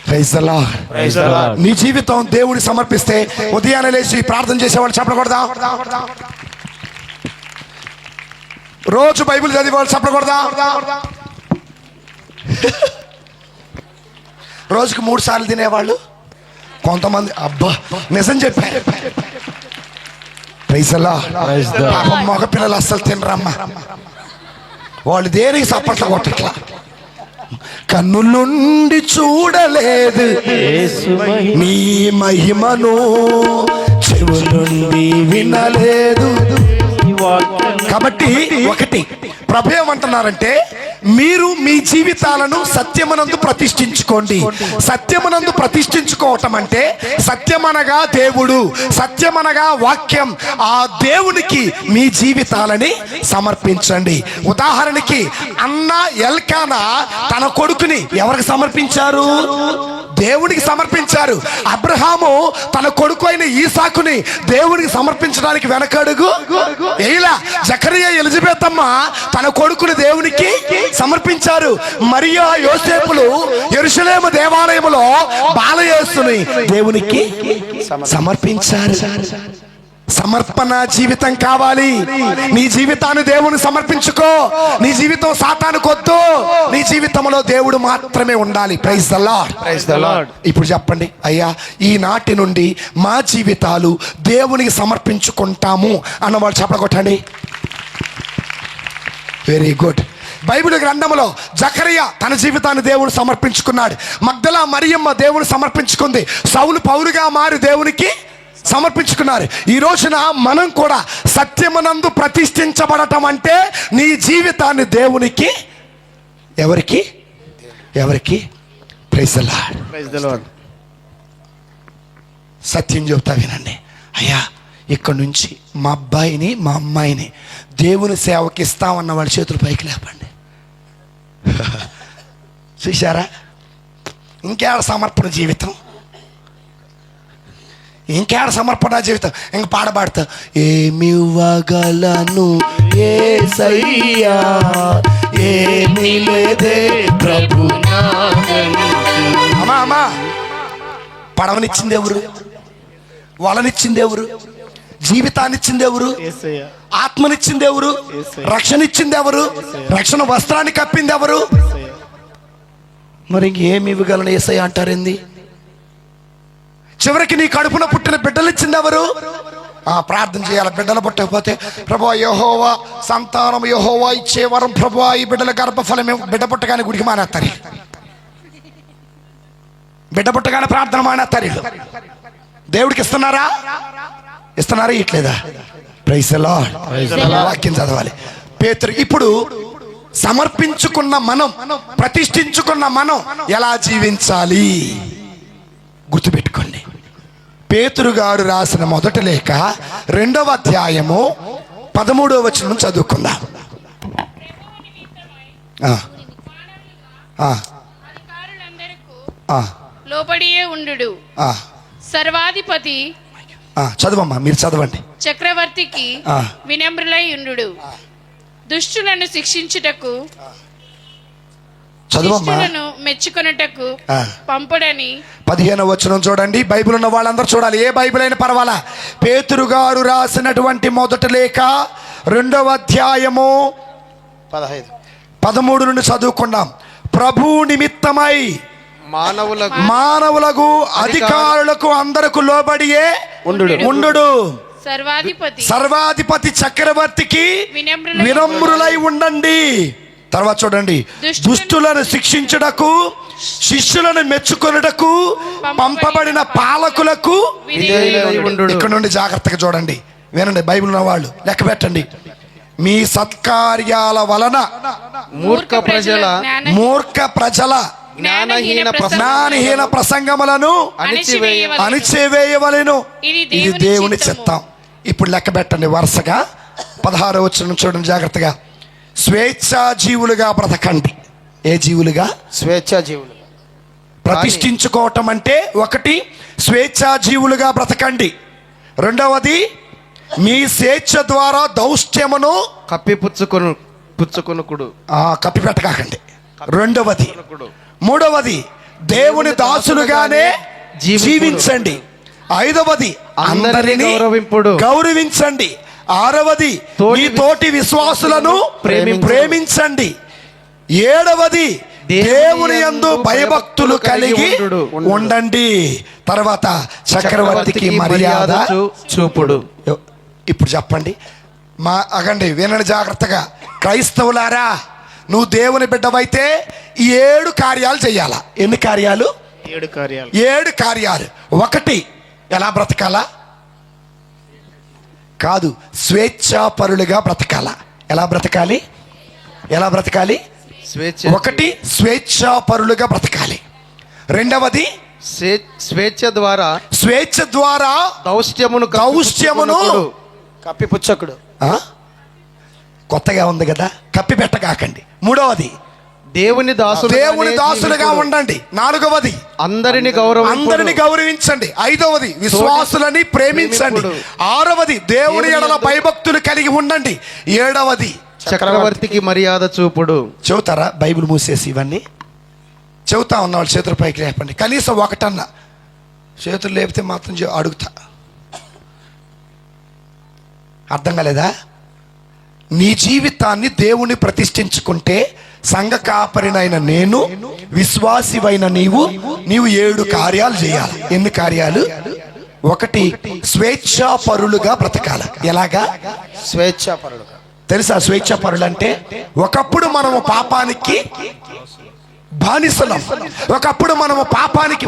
Praise the lord. నీ జీవితం దేవుడికి సమర్పిస్తే ఉదయాన్నే లేచి ప్రార్థన చేసేవాళ్ళు చెప్పకూడదా? రోజు బైబిల్ చదివేవాళ్ళు చెప్పకూడదా? రోజుకి 3 సార్లు తినేవాళ్ళు కొంతమంది, అబ్బా నిజం చెప్పారు. Praise the Lord. పాపం మగ పిల్లలు అస్సలు తినరమ్మా, వాళ్ళు దేనికి సప్పట్లు కొట్టట్లా. కన్నులుండి చూడలేదు నీ మహిమను, చెవులుండి వినలేదు. కాబట్టి ఒకటి ప్రభు ఏమంటున్నారంటే, మీరు మీ జీవితాలను సత్యమునందు ప్రతిష్ఠించుకోండి. సత్యమునందు ప్రతిష్ఠించుకోవటం అంటే సత్యమనగా దేవుడు, సత్యమనగా వాక్యం. ఆ దేవునికి మీ జీవితాలని సమర్పించండి. ఉదాహరణకి అన్న ఎల్కానా తన కొడుకుని ఎవరికి సమర్పించారు? దేవుడికి సమర్పించారు. అబ్రహాము తన కొడుకు అయిన ఈసాకుని దేవుడికి సమర్పించడానికి వెనకడుగు వేయలా. జకరియా ఎలిజబెత్ అమ్మ తన కొడుకుని దేవునికి సమర్పించారు. మరియా యోసేపులు యెరూషలేము దేవాలయములో బాలయేసుని దేవునికి సమర్పించారు. సమర్పణ జీవితం కావాలి. నీ జీవితాన్ని దేవుని సమర్పించుకో. నీ జీవితం సాతానుకొద్దు. నీ జీవితంలో దేవుడు మాత్రమే ఉండాలి. Praise the lord. Praise the Lord. ఇప్పుడు చెప్పండి, అయ్యా ఈనాటి నుండి మా జీవితాలు దేవునికి సమర్పించుకుంటాము అన్నవాళ్ళు చెప్పగొట్టండి. Very good. బైబిల్ గ్రంథంలో జకరియా తన జీవితాన్ని దేవుడు సమర్పించుకున్నాడు. మగ్దలా మరియమ్మ దేవుని సమర్పించుకుంది. సౌలు పౌలుగా మారి దేవునికి సమర్పించుకున్నారు. ఈ రోజున మనం కూడా సత్యమునందు ప్రతిష్ఠించబడటం అంటే నీ జీవితాన్ని దేవునికి, ఎవరికి? Praise the lord. Praise the lord. సత్యం చెబుతా వినండి. అయ్యా ఇక్కడ నుంచి మా అబ్బాయిని మా అమ్మాయిని దేవుని సేవకి ఇస్తామన్న వాళ్ళ చేతులు పైకి లేపండి. చూశారా? ఇంకేడ సమర్పణ జీవితం, ఇంకేడ సమర్పణ జీవితం. ఇంక పాడబాడుతా, ఏమివ్వగలను యేసయ్యా, ఏమీ లేదే ప్రభు. అమ్మా పడవనిచ్చింది ఎవరు? వలనిచ్చింది ఎవరు? జీవితాన్ని ఇచ్చింది ఎవరు? ఆత్మనిచ్చింది ఎవరు? రక్షణ ఇచ్చింది ఎవరు? రక్షణ వస్త్రాన్ని కప్పింది ఎవరు? మరి ఇంకేమి ఇవ్వగలను యేసయ్య అంటారేంది? చివరికి నీ కడుపున పుట్టిన బిడ్డలు ఇచ్చింది ఎవరు? ప్రార్థన చేయాలి. బిడ్డలు పుట్టకపోతే ప్రభువా యెహోవా సంతానం, యెహోవా ఇచ్చే వరం ప్రభువా ఈ బిడ్డల గర్భఫలమే. బిడ్డ పుట్టగానే గుడికి మానేస్తారు, బిడ్డ పుట్టగానే ప్రార్థన మానేస్తారు. దేవుడికి ఇస్తున్నారా? ఇస్తున్నారా? ఇట్లేదా? Praise the lord. వాక్యం చదవాలి. పేతురు ఇప్పుడు సమర్పించుకున్న మనం, ప్రతిష్ఠించుకున్న మనం ఎలా జీవించాలి గుర్తుపెట్టుకోండి. పేతురు గారు రాసిన మొదటి లేఖ 2వ అధ్యాయము 13వ వచనం చదువుకుందాం. లోబడియే ఉండు. సర్వాధిపతి చదవమ్మా, మీరు చదవండి. చక్రవర్తికి వినమ్రులై ఉండు. దుష్టులను శిక్షించుటకు, శిష్టులను మెచ్చుకొనుటకు పంపడని. 15వ వచనం చూడండి. బైబిల్ ఉన్న వాళ్ళందరూ చూడాలి, ఏ బైబిల్ అయినా పర్వాలా. పేతురు గారు రాసినటువంటి మొదటి లేఖ 2వ అధ్యాయము 13 నుండి చదువుకున్నాం. ప్రభు నిమిత్తమై మానవులకు అధికారులకు అందరకు లోబడియే ఉండు. సర్వాధిపతి చక్రవర్తికి వినమ్రులై ఉండండి. తర్వాత చూడండి. దుష్టులను శిక్షించుటకు, శిష్యులను మెచ్చుకొనుటకు పంపబడిన పాలకులకు. ఇక్కడ నుండి జాగ్రత్తగా చూడండి, వినండి. బైబిల్ ఉన్న వాళ్ళు లెక్క పెట్టండి. మీ సత్కార్యాల వలన మూర్ఖ ప్రజల జ్ఞానహీన ప్రసంగములను అణిచివేయవలెను. ఇది దేవుని చిత్తం. ఇప్పుడు లెక్క పెట్టండి వరుసగా. 16వ వచనం చూడండి జాగ్రత్తగా. స్వేచ్ఛాజీవులుగా బ్రతకండి. ఏ జీవులుగా? స్వేచ్ఛాజీవులు. ప్రతిష్ఠించుకోవటం అంటే ఒకటి, స్వేచ్ఛాజీవులుగా బ్రతకండి. రెండవది, మీ స్వేచ్ఛ ద్వారా దౌష్ట్యమును కప్పిపుచ్చుకొనుకుడు. కప్పిపెట్టకండి. రెండవది. మూడవది, దేవుని దాసులుగానే జీవించండి. ఐదవది, అందరినీ గౌరవించండి. ఆరవది, మీ తోటి విశ్వాసులను ప్రేమించండి. ఏడవది, దేవుని యందు భయభక్తులు కలిగి ఉండండి. తర్వాత చక్రవర్తికి మర్యాద చూపుడు. ఇప్పుడు చెప్పండి, అగండి వినండి జాగ్రత్తగా. క్రైస్తవులారా, నువ్వు దేవుని బిడ్డవైతే ఈ 7 కార్యాలు చెయ్యాలా. ఎన్ని కార్యాలు? 7 కార్యాలు. ఒకటి, ఎలా బ్రతకాలా కాదు, స్వేచ్ఛాపరులుగా బ్రతకాల. ఎలా బ్రతకాలి? ఒకటి, స్వేచ్ఛాపరులుగా బ్రతకాలి. రెండవది, స్వేచ్ఛ ద్వారా దౌష్ట్యమును కప్పిపుచ్చకుడు. కొత్తగా ఉంది కదా, కప్పి పెట్టకాకండి. మూడవది, దేవుని దాసులుగా ఉండండి. నాలుగవది, అందరిని గౌరవించండి. ఐదవది, విశ్వాసులని ప్రేమించండి. ఆరవది, దేవుని ఎడల భయభక్తులు కలిగి ఉండండి. ఏడవది, చక్రవర్తికి మర్యాద చూపుడు. చెబుతారా? బైబిల్ మూసేసి ఇవన్నీ చెబుతా ఉన్నవాళ్ళు చేతుల పైకి లేపండి. కనీసం ఒకటన్నా. చేతులు లేపితే మాత్రం అడుగుతా. అర్థం కాలేదా? నీ జీవితాన్ని దేవుని ప్రతిష్ఠించుకుంటే, సంఘ కాపరినైన నేను, విశ్వాసివైన నీవు 7 కార్యాలు చేయాలి. ఎన్ని కార్యాలు? ఒకటి, స్వేచ్ఛాపరులుగా బ్రతకాల. ఎలాగా? స్వేచ్ఛాపరులుగా. తెలుసా స్వేచ్ఛాపరులు అంటే? ఒకప్పుడు మనము పాపానికి బానిసలం. ఒకప్పుడు మనము పాపానికి,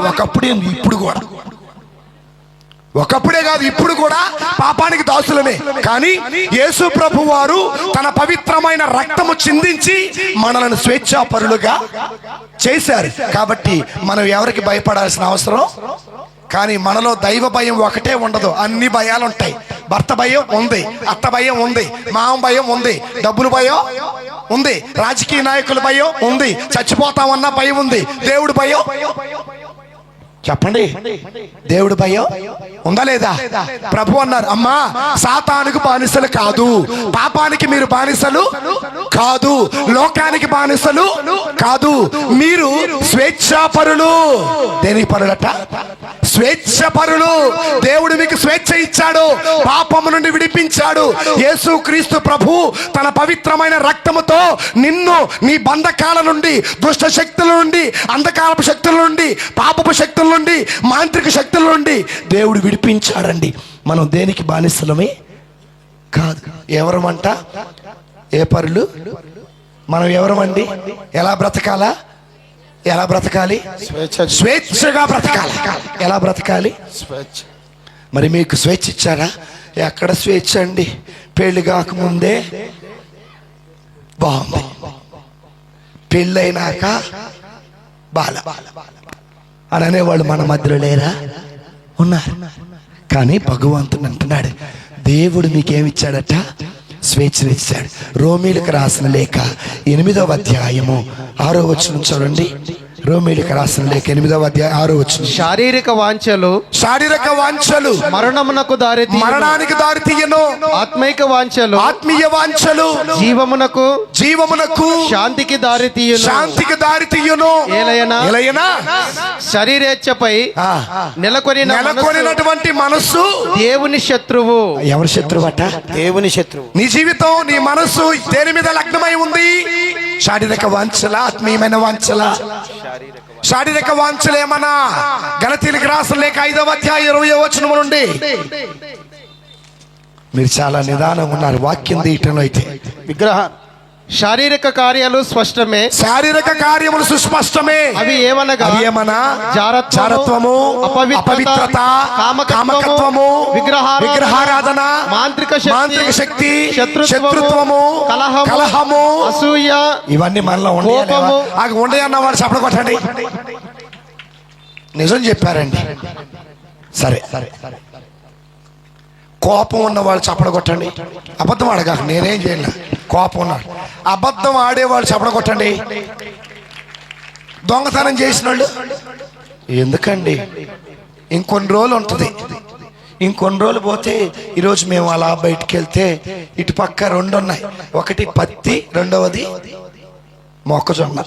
ఒకప్పుడే కాదు ఇప్పుడు కూడా పాపానికి దాసులమే. కానీ యేసు ప్రభు వారు తన పవిత్రమైన రక్తము చిందించి మనలను స్వేచ్ఛాపరులుగా చేశారు. కాబట్టి మనం ఎవరికి భయపడాల్సిన అవసరం. కానీ మనలో దైవ భయం ఒకటే ఉండదు, అన్ని భయాలు ఉంటాయి. భర్త భయం ఉంది, అత్త భయం ఉంది, మామ భయం ఉంది, డబ్బులు భయం ఉంది, రాజకీయ నాయకుల భయం ఉంది, చచ్చిపోతామన్న భయం ఉంది, దేవుడి భయం. చెప్పండి, దేవుడు భయం ఉందా లేదా? ప్రభు అన్నారు, అమ్మా సాతానుకు బానిసలు కాదు, పాపానికి మీరు బానిసలు కాదు, లోకానికి బానిసలు కాదు, మీరు స్వేచ్ఛాపరులు. దేనికి పరులట? స్వేచ్ఛపరులు. దేవుడు మీకు స్వేచ్ఛ ఇచ్చాడు, పాపము నుండి విడిపించాడు. యేసు క్రీస్తు ప్రభు తన పవిత్రమైన రక్తముతో నిన్ను నీ బంధకాల నుండి, దుష్ట శక్తుల నుండి, అంధకారపు శక్తుల నుండి, పాపపు శక్తుల నుండి, మాంత్రిక శక్తుల నుండి దేవుడు విడిపించాడండి. మనం దేనికి బానిసలమే కాదు. ఎవరమంట? ఏ పరులు? మనం ఎవరమండి? ఎలా బ్రతకాలా? ఎలా బ్రతకాలి? స్వేచ్ఛగా బ్రతకాలి. ఎలా బ్రతకాలి? స్వేచ్ఛ. మరి మీకు స్వేచ్ఛ ఇచ్చారా? ఎక్కడ స్వేచ్ఛ అండి? పెళ్లి కాకముందే బాగుంది, పెళ్ళైనాక బాల అని అనేవాళ్ళు మన మధ్యలో లేరా? ఉన్నారు. కానీ భగవంతుడు అంటున్నాడు, దేవుడు మీకేమిచ్చాడట? స్వేచ్ఛనిచ్చాడు. రోమీలకు రాసిన లేఖ 8వ అధ్యాయము 6వ వచనం చూడండి. రోమీలకు రాసిన లేఖ 8వ అధ్యాయం 6వ వచనం. శారీరక వాంఛలు మరణమునకు మరణానికి దారి తీయను, ఆత్మిక వాంఛలు ఆత్మీయ వాంఛలు జీవమునకు శాంతికి దారి తీయును. ఏలయనా శరీరేచ్ఛపై నెలకొనినటువంటి మనస్సు దేవుని శత్రువు. ఎవరి శత్రువు అట? దేవుని శత్రువు. నీ జీవితం, నీ మనస్సు దేని మీద లగ్నమై ఉంది? శారీరక వాంఛల, ఆత్మీయమైన వాంఛల? శారీరక వాంఛలేమన్నా? గలతీయులకు రాసిన లేఖ 5వ అధ్యాయం 20వ వచనం నుండి. మీరు చాలా నిదానం ఉన్నారు వాక్యం తీయటంలో. అయితే విగ్రహ శారీరక కార్యాలు స్పష్టమే, శారీరక కార్యములు సుస్పష్టమే. అవి ఏమనగా జారత్వము, అపవిత్రత, కామకత్వము, విగ్రహారాధన, మాంత్రిక శక్తి, శత్రుత్వము, కలహము, అసూయ. ఇవన్నీ మనలో ఉండే అన్న వాడు చెప్పడం కొట్టండి. నిజం చెప్పారండి. సరే, కోపం ఉన్న వాళ్ళు చప్పడ కొట్టండి. అబద్ధం ఆడగా నేనేం చేయలే. కోపం ఉన్నాడు. అబద్ధం ఆడేవాళ్ళు చప్పడ కొట్టండి. దొంగతనం చేసిన వాళ్ళు ఎందుకండి? ఇంకొన్ని రోజులు ఉంటుంది. ఇంకొన్ని రోజులు పోతే, ఈరోజు మేము అలా బయటికి వెళ్తే ఇటు పక్క 2 ఉన్నాయి. ఒకటి పత్తి, రెండవది మొక్కజొన్న.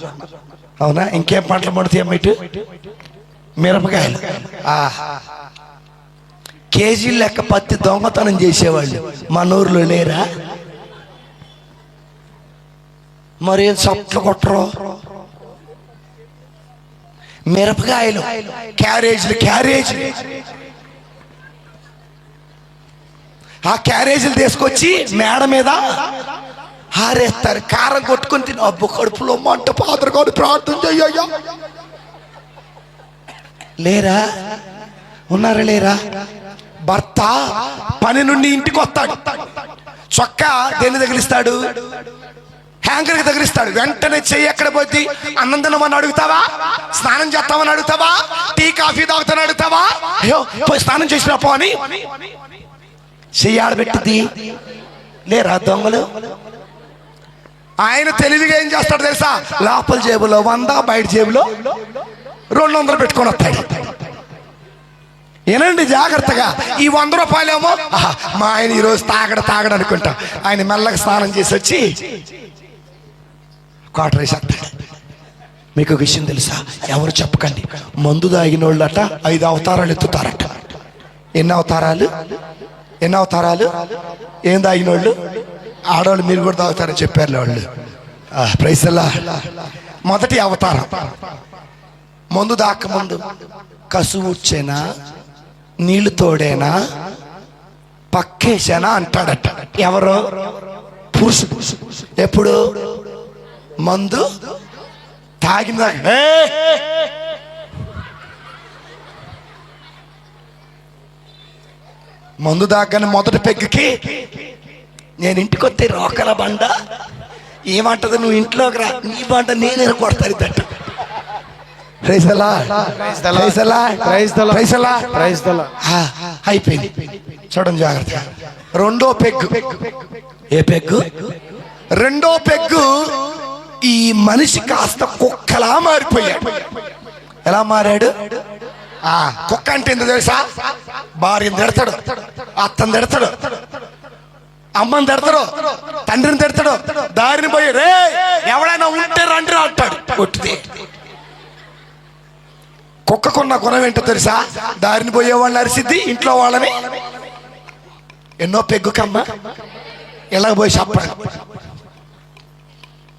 అవునా? ఇంకేం పంటలు పడుతాయమ్మ? ఇటు మిరపకాయలు. కేజీ లెక్క పత్తి దొంగతనం చేసేవాళ్ళు మన ఊర్లో లేరా? మరేం సప్లు కొట్టరు? మిరపకాయలు క్యారేజీలు ఆ క్యారేజీలు తీసుకొచ్చి మేడ మీద ఆరేస్తారు. కారం కొట్టుకుని తిని అబ్బు కడుపులో మంట పాత్రకొని ప్రార్థన చెయ్యయ్యా. లేరా? ఉన్నారా? లేరా? భర్త పని నుండి ఇంటికి వస్తాడు, చొక్కా దేన్ని తగిలిస్తాడు? హ్యాంగర్కి తగిలిస్తాడు. వెంటనే చెయ్యి ఎక్కడ పోద్ది? అన్నం తినమని అడుగుతావా? స్నానం చేస్తామని అడుగుతావా? టీ కాఫీ తాగుతామని అడుగుతావా? అయ్యో పోయి స్నానం చేసినా పో అని చెయ్యి ఆడబెట్టింది. లేరా దొంగలు? ఆయన తెలివిగా ఏం చేస్తాడు తెలుసా? లోపల జేబులో 100, బయట జేబులో 200 పెట్టుకొని వస్తాడు. ఏనండి జాగ్రత్తగా. ఈ 100 రూపాయలేమో మా ఆయన ఈరోజు తాగడు అనుకుంటా. ఆయన మెల్లగా స్నానం చేసి వచ్చి క్వార్టర్ వేసేస్తాడు. మీకు ఒక విషయం తెలుసా? ఎవరు చెప్పకండి. మందు తాగిన వాళ్ళట 5 అవతారాలు ఎత్తుతారట. ఎన్ని అవతారాలు? ఏం తాగిన వాళ్ళు? ఆడవాళ్ళు మీరు కూడా తాగుతారని చెప్పారు వాళ్ళు. ప్రైసల్లా. మొదటి అవతారం, మందు దాకముందు కసువు వచ్చేనా, నీళ్లు తోడేనా, పక్కేసానా అంటాడట. ఎవరు? పురుషుడు. ఎప్పుడు? మందు తాగిన మందు దాకానే మొదటి పెగ్గుకి నేను ఇంటికి వస్తే రోకల బండ ఏమంటది? నువ్వు ఇంట్లోకి రా, నీ బండ నేనే కొడతాను తట్టు. అయిపోయింది. చూడండి జాగ్రత్త. రెండో పెగ్గు. ఏ పెగ్గు? రెండో పెగ్గు. ఈ మనిషి కాస్త కుక్కలా మారిపోయాడు. ఎలా మారాడు? కుక్క అంటే ఎందుకు తెలుసా? భార్యను తిడతాడు, అత్తను తిడతాడు, అమ్మని తిడతాడు, తండ్రిని తిడతాడు, దారిని పోయి రే ఎవడైనా ఉంటే రండి అంటాడు. కొట్టితే కుక్కకున్న గుణం ఏంటో తెలుసా? దారిని పోయే వాళ్ళని అరిసిద్ది, ఇంట్లో వాళ్ళని ఎన్నో పెగ్గుకమ్మ ఇలా పోయి చెప్పాలి.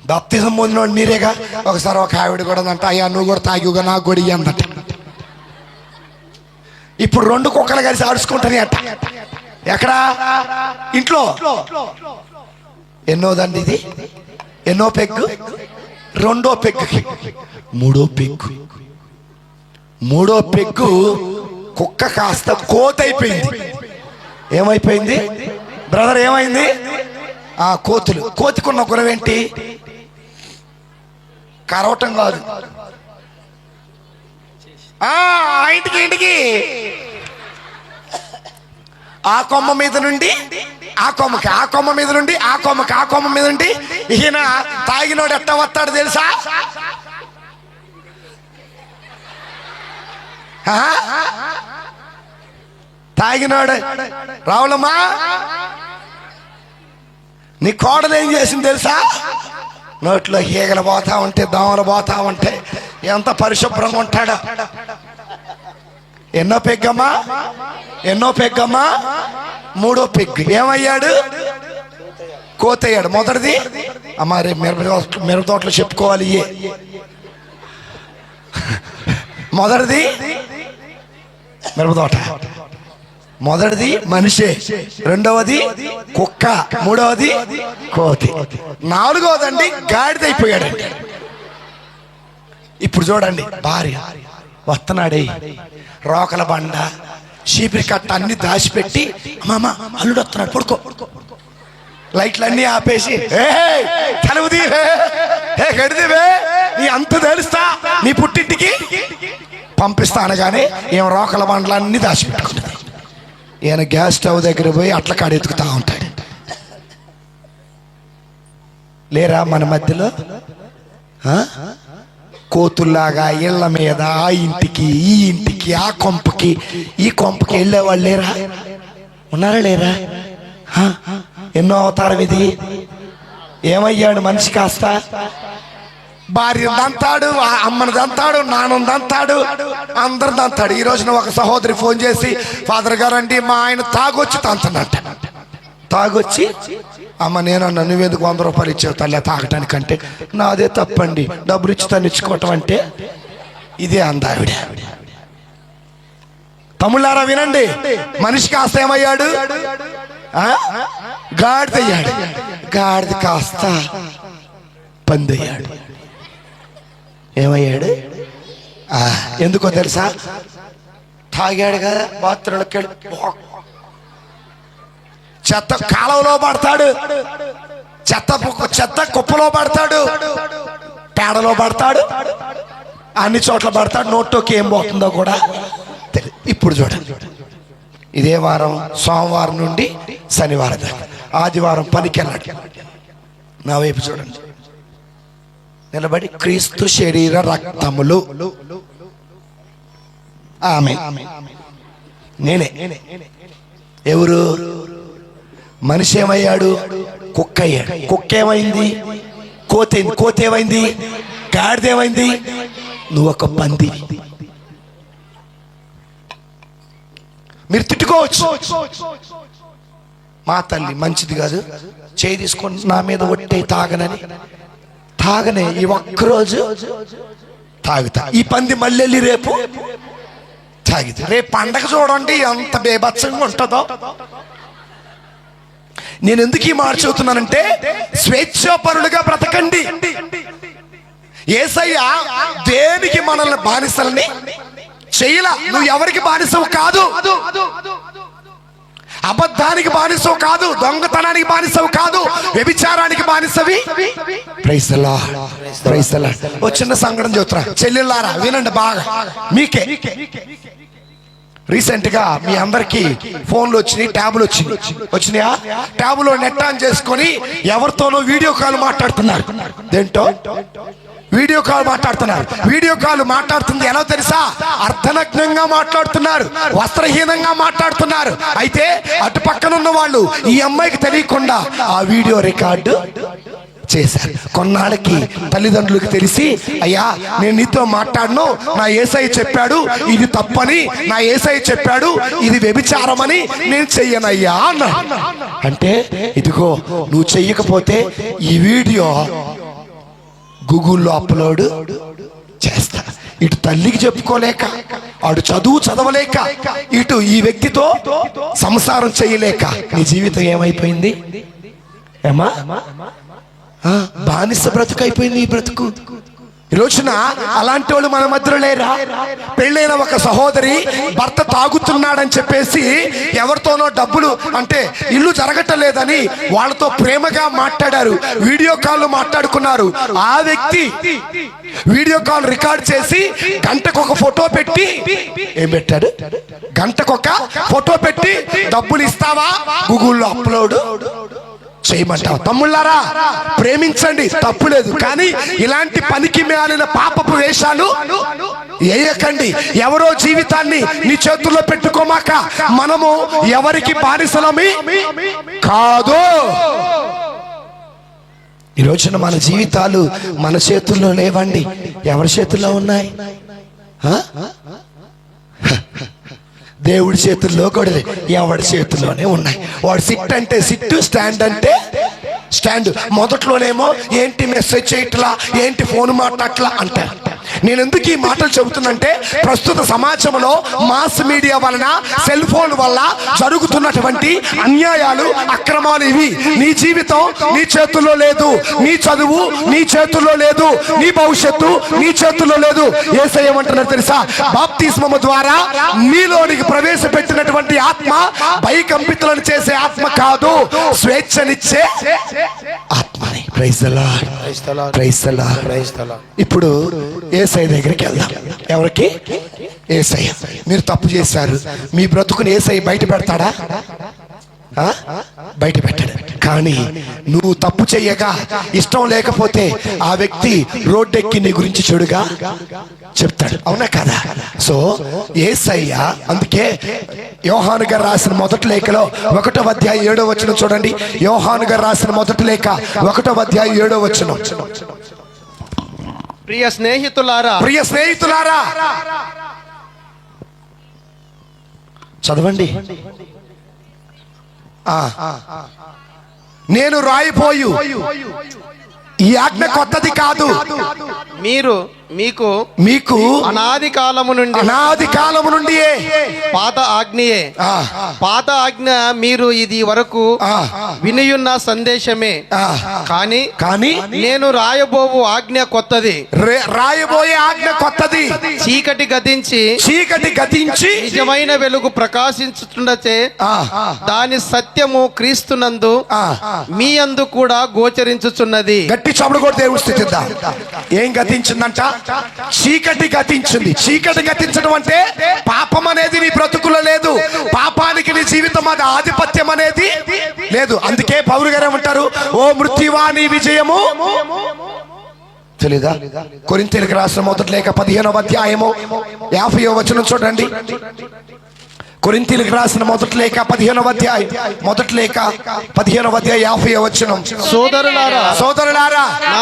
బాప్తిజం పొందినోడు మీరేగా. ఒకసారి ఒక ఆవిడ కూడా అంట, అయ్యా నువ్వు కూడా తాగిగా నాకు కూడా ఇయ్యందట. ఇప్పుడు 2 కుక్కలు కలిసి ఆడుచుకుంటాయి అట్ట. ఎక్కడా? ఇంట్లో. ఎన్నోదండి ఇది? ఎన్నో పెగ్గు? 2వ పెగ్గుకి 3వ పెగ్గు. 3వ పెగ్గు కుక్క కాస్త కోతైపోయింది. ఏమైపోయింది బ్రదర్? ఏమైంది? కోతులు. కోతికున్న గుణం ఏంటి? కరవటం కాదు, ఇంటికి ఆ కొమ్మ మీద నుండి ఆ కొమ్మకి, ఆ కొమ్మ మీద నుండి ఆ కొమ్మకి, ఆ కొమ్మ మీద నుండి. ఈయన తాగినోడు ఎట్ట వస్తాడు తెలుసా? తాగినోడు రావులమ్మా నీ కోడలు ఏం చేసింది తెలుసా? నోట్లో ఈగలు పోతా ఉంటే, దోమలు పోతా ఉంటే ఎంత పరిశుభ్రంగా ఉంటాడు. ఎన్నో పెగ్గమ్మా? ఎన్నో పెగ్గమ్మా? 3వ పెగ్గు. ఏమయ్యాడు? కోతయ్యాడు. మొదటిది అమ్మా రేపు మిరప తోటలో చెప్పుకోవాలి. మొదటిది మిరప తోట. మొదటిది మనిషే, 2వది కుక్క, 3వది కోతి, 4వదండి గాడిదైపోయాడండి. ఇప్పుడు చూడండి, భార్య వస్తున్నాడే రోకల బండ, చీపిరి కట్ట అన్ని దాచిపెట్టి, మామ అల్లుడు వస్తున్నాడు పడుకో, లైట్లన్నీ ఆపేసి తలువుది గడిదివే నీ అంత తెలుస్తా నీ పుట్టింటికి పంపిస్తా అనగానే ఏం రోకల బండ్లన్నీ దాచిపెట్టుకుంటుంది. ఈయన గ్యాస్ స్టవ్ దగ్గర పోయి అట్ల కాడ ఎత్తుకుతా ఉంటాడు. లేరా మన మధ్యలో కోతుల్లాగా ఇళ్ల మీద ఆ ఇంటికి ఈ ఇంటికి ఆ కొంపకి ఈ కొంపకి వెళ్ళేవాళ్ళు లేరా? ఉన్నారా లేరా? ఎన్నో అవతారం ఇది. ఏమయ్యాడు మనిషి? కాస్త భార్యను దంతాడు, అమ్మను దంతాడు, నాన్నను దంతాడు, అందరు దంతాడు. ఈ రోజున ఒక సహోదరి ఫోన్ చేసి, ఫాదర్ గారు అండి మా ఆయన తాగొచ్చి తంతనంట. తాగొచ్చి అమ్మ నేనన్నా నువ్వెందుకు 100 రూపాయలు ఇచ్చావు తల్లి తాగటానికంటే, నాదే తప్పండి డబ్బులు ఇచ్చి తను ఇచ్చుకోవటం అంటే ఇదే అందావిడ. తమ్ముళ్ళారా వినండి, మనిషి కాస్త ఏమయ్యాడు? గాడిదయ్యాడు. గాడిద కాస్త పందయ్యాడు. ఏమయ్యాడు? ఎందుకో తెలుసా? తాగాడు కదా, బాత్రూంలోకి వెళ్ళి చెత్త కాలువలో పడతాడు, చెత్త కుప్పలో పడతాడు, పేడలో పడతాడు, అన్ని చోట్ల పడతాడు. నోట్లోకి ఏం పోతుందో కూడా తెలియదు. ఇప్పుడు చూడండి, ఇదే వారం సోమవారం నుండి శనివారం దాకా, ఆదివారం పనికి వెళ్ళాడు. నా వైపు చూడండి, నిలబడి క్రీస్తు శరీర రక్తములు ఆమె నేనే. ఎవరు? మనిషి ఏమయ్యాడు? కుక్క అయ్యాడు. కుక్క ఏమైంది? కోతైంది. కోత ఏమైంది? గాడిదేమైంది? నువ్వు ఒక పంది. మీరు తిట్టుకోవచ్చు, మా తల్లి మంచిది కాదు, చేయి తీసుకొని నా మీద ఒట్టే తాగనని. తాగనే ఈ ఒక్కరోజు తాగుతా. ఈ పంది మళ్ళీ వెళ్ళి రేపు తాగితే రేపు పండగ చూడండి ఎంత బేభత్సంగా ఉంటుందో. నేను ఎందుకు ఈ మాట చెబుతున్నానంటే, స్వేచ్ఛాపరులుగా బ్రతకండి. యేసయ్య దేనికి మనల్ని బానిసల్ని చేయలా. నువ్వు ఎవరికి బానిసవు కాదు, అబద్ధానికి బానిసవు కాదు, దొంగతనానికి బానిసవు కాదు, వ్యభిచారానికి బానిసవి. Praise the lord, praise the lord. ఓ చిన్న సంఘటన చెబుతున్నా చెల్లెళ్ళారా, వినండి బాగా. మీకే రీసెంట్ గా మీ అందరికి ఫోన్లు వచ్చినాయి, ట్యాబ్లు వచ్చినాయా? ట్యాబులో నెట్ ఆన్ చేసుకొని ఎవరితోనో వీడియో కాల్ మాట్లాడుతున్నారు. దేంటో వీడియో కాల్ మాట్లాడుతున్నారు. వీడియో కాల్ మాట్లాడుతుంది ఎలా తెలుసా? అర్ధనగ్నంగా మాట్లాడుతున్నారు, వస్త్రహీనంగా మాట్లాడుతున్నారు. అయితే అటు పక్కన ఉన్న వాళ్ళు ఈ అమ్మాయికి తెలియకుండా ఆ వీడియో రికార్డు చేశారు. కొన్నాళ్ళకి తల్లిదండ్రులకు తెలిసి, అయ్యా నేను నీతో మాట్లాడను, నా యేసయ్య చెప్పాడు ఇది తప్పని, నా యేసయ్య చెప్పాడు ఇది వ్యభిచారమని, నేను చెయ్యనయ్యా అన్నా. అంటే ఇదిగో నువ్వు చెయ్యకపోతే ఈ వీడియో గూగుల్లో అప్లోడ్ చేస్తా. ఇటు తల్లికి చెప్పుకోలేక, అటు చదవలేక, ఇటు ఈ వ్యక్తితో సంసారం చేయలేక నీ జీవితం ఏమైపోయింది? ఏమా బానిస బ్రతుకు అయిపోయింది ఈ బ్రతుకు. ఈ రోజున అలాంటి వాళ్ళు మన మధ్యలో లేరా? పెళ్ళైన ఒక సహోదరి భర్త తాగుతున్నాడని చెప్పేసి ఎవరితోనో డబ్బులు అంటే ఇల్లు జరగటలేదని వాళ్ళతో ప్రేమగా మాట్లాడారు, వీడియో కాల్ మాట్లాడుకున్నారు. ఆ వ్యక్తి వీడియో కాల్ రికార్డ్ చేసి గంటకొక ఫోటో పెట్టి ఏం పెట్టాడు? గంటకొక ఫోటో పెట్టి డబ్బులు ఇస్తావా గూగుల్లో అప్లోడ్ చేయమంటావు. తమ్ముళ్ళారా, ప్రేమించండి, తప్పులేదు. కానీ ఇలాంటి పనికి మాలిన పాపపు వేషాలు వేయకండి. ఎవరో జీవితాన్ని నీ చేతుల్లో పెట్టుకోమాక. మనము ఎవరికి బానిసలమి కాదు. ఈ రోజున మన జీవితాలు మన చేతుల్లో లేవండి. ఎవరి చేతుల్లో ఉన్నాయి? దేవుడి చేతుల్లో కూడా ఎవడి చేతుల్లోనే ఉన్నాయి. వాడు సిట్ అంటే సిట్టు, స్టాండ్ అంటే స్టాండ్. మొదట్లోనేమో ఏంటి మెసేజ్ చేయట్లా, ఏంటి ఫోన్ మాట్లాడట్లా అంటారు. నేను ఎందుకు ఈ మాటలు చెబుతున్నంటే, ప్రస్తుత సమాజంలో మాస్ మీడియా వలన, సెల్ ఫోన్ వల్ల జరుగుతున్నటువంటి అన్యాయాలు, అక్రమాలు ఇవి. నీ జీవితం నీ చేతుల్లో లేదు, నీ చదువు నీ చేతుల్లో లేదు, నీ భవిష్యత్తు నీ చేతుల్లో లేదు. యేసయ్య ఏమంటున్నారు తెలుసా? బాప్తిస్మము ద్వారా నీలోనికి ప్రవేశపెట్టినటువంటి ఆత్మ భయకంపితులను చేసే ఆత్మ కాదు, స్వేచ్ఛనిచ్చే ఆత్మని. Praise the lord, praise the lord, praise the Lord. ఇప్పుడు యేసయ్య దగ్గరికి వెళ్దాం. ఎవరికి? యేసయ్య. మీరు తప్పు చేశారు, మీ బ్రతుకుని యేసయ్య బయట పెడతాడా? బయట పెట్టాడు. కానీ నువ్వు తప్పు చెయ్యగా ఇష్టం లేకపోతే ఆ వ్యక్తి రోడ్డెక్కి నీ గురించి చెడుగా చెప్తాడు, అవునా కదా? సో యేసయ్య అందుకే యోహాను గారు రాసిన మొదటి లేఖలో 1వ అధ్యాయం 7వ వచనం చూడండి. యోహాను గారు రాసిన మొదటి లేఖ 1వ అధ్యాయం 7వ వచనం. ప్రియ స్నేహితులారా, ప్రియ స్నేహితులారా, చదవండి. నేను రాయిపోయు ఈ ఆజ్ఞ కొత్తది కాదు, మీకు అనాది కాలము నుండి పాత ఆజ్ఞయే. పాత ఆజ్ఞ మీరు ఇది వరకు వినియున్న సందేశమే. కానీ నేను రాయబోవు ఆజ్ఞ కొత్తది. రాయబోయే ఆజ్ఞ కొత్తది. చీకటి గతించి నిజమైన వెలుగు ప్రకాశించుచుండచే దాని సత్యము క్రీస్తునందు మీ అందు కూడా గోచరించుచున్నది. గట్టి చప్పుడు కూడా దేవుడు స్థితిద్దాం. ఏం గతించిందంట? చీకటి గతించింది. చీకటి గతించడం అంటే పాపం అనేది నీ బ్రతుకులో లేదు, పాపానికి నీ జీవితం అది ఆధిపత్యం అనేది లేదు. అందుకే పౌలు గారు ఏమంటారు? ఓ మృత్యువా నీ విజయము తెలీదా? కొరింథీయులకు రాసిన మొదటి లేఖ 15వ అధ్యాయము 50వ వచనం చూడండి. కొరింథీయులకు రాసిన మొదటి లేఖ 15వ అధ్యాయం 50వ వచనం. సోదరులారా, నా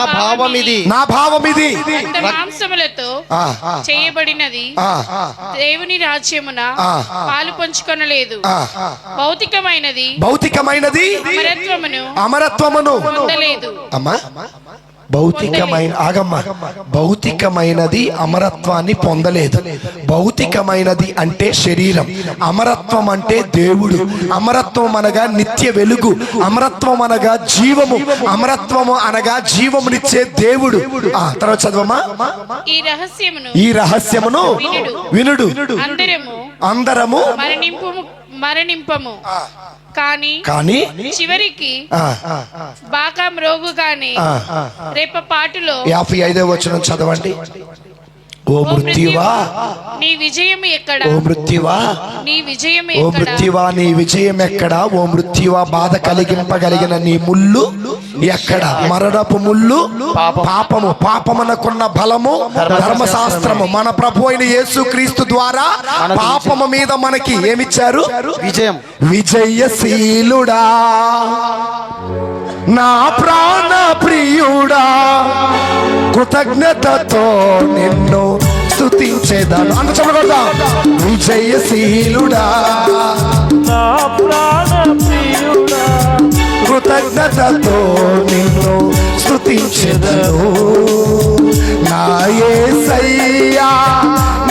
భావం ఇది మాంసములతో చేయబడినది దేవుని రాజ్యమున పాలు పంచుకొనలేదు. భౌతికమైనది అమరత్వమును పొందలేదు. భౌతికమైనది అమరత్వాన్ని పొందలేదు. భౌతికమైనది అంటే శరీరం, అమరత్వం అంటే దేవుడు. అమరత్వం అనగా నిత్య వెలుగు, అమరత్వం అనగా జీవము, అమరత్వము అనగా జీవమునిచ్చే దేవుడు. తర్వాత చదవమా. ఈ రహస్యమును వినుడు, అందరము మరణింపము. కానీ చివరికి బాగా మ్రోగు గాని రేపపాటులో. 55వ వచనం చదవండి. ఓ మృత్యువా నీ విజయం ఎక్కడ? ఓ మృత్యువా నీ విజయం ఓ ఎక్కడ? మృత్యువా నీ విజయం ఎక్కడా? ఓ మృత్యువా బాధ కలిగింపగలిగిన నీ ముళ్ళు ఎక్కడ? మరణపు ముళ్ళు పాపము, పాపమునకున్న బలము ధర్మశాస్త్రము. మన ప్రభు అయిన యేసు క్రీస్తు ద్వారా పాపము మీద మనకి ఏమిచ్చారు? విజయం. విజయశీలుడా నా ప్రాణ ప్రియుడా, కృతజ్ఞతతో నిన్ను స్తుతించేదాను. అంత చెప్పకూడదా? విజయశీలుడా నా ప్రాణ ప్రియుడా, కృతజ్ఞతతో నిన్ను స్తుతించెదను. నా యేసయ్యా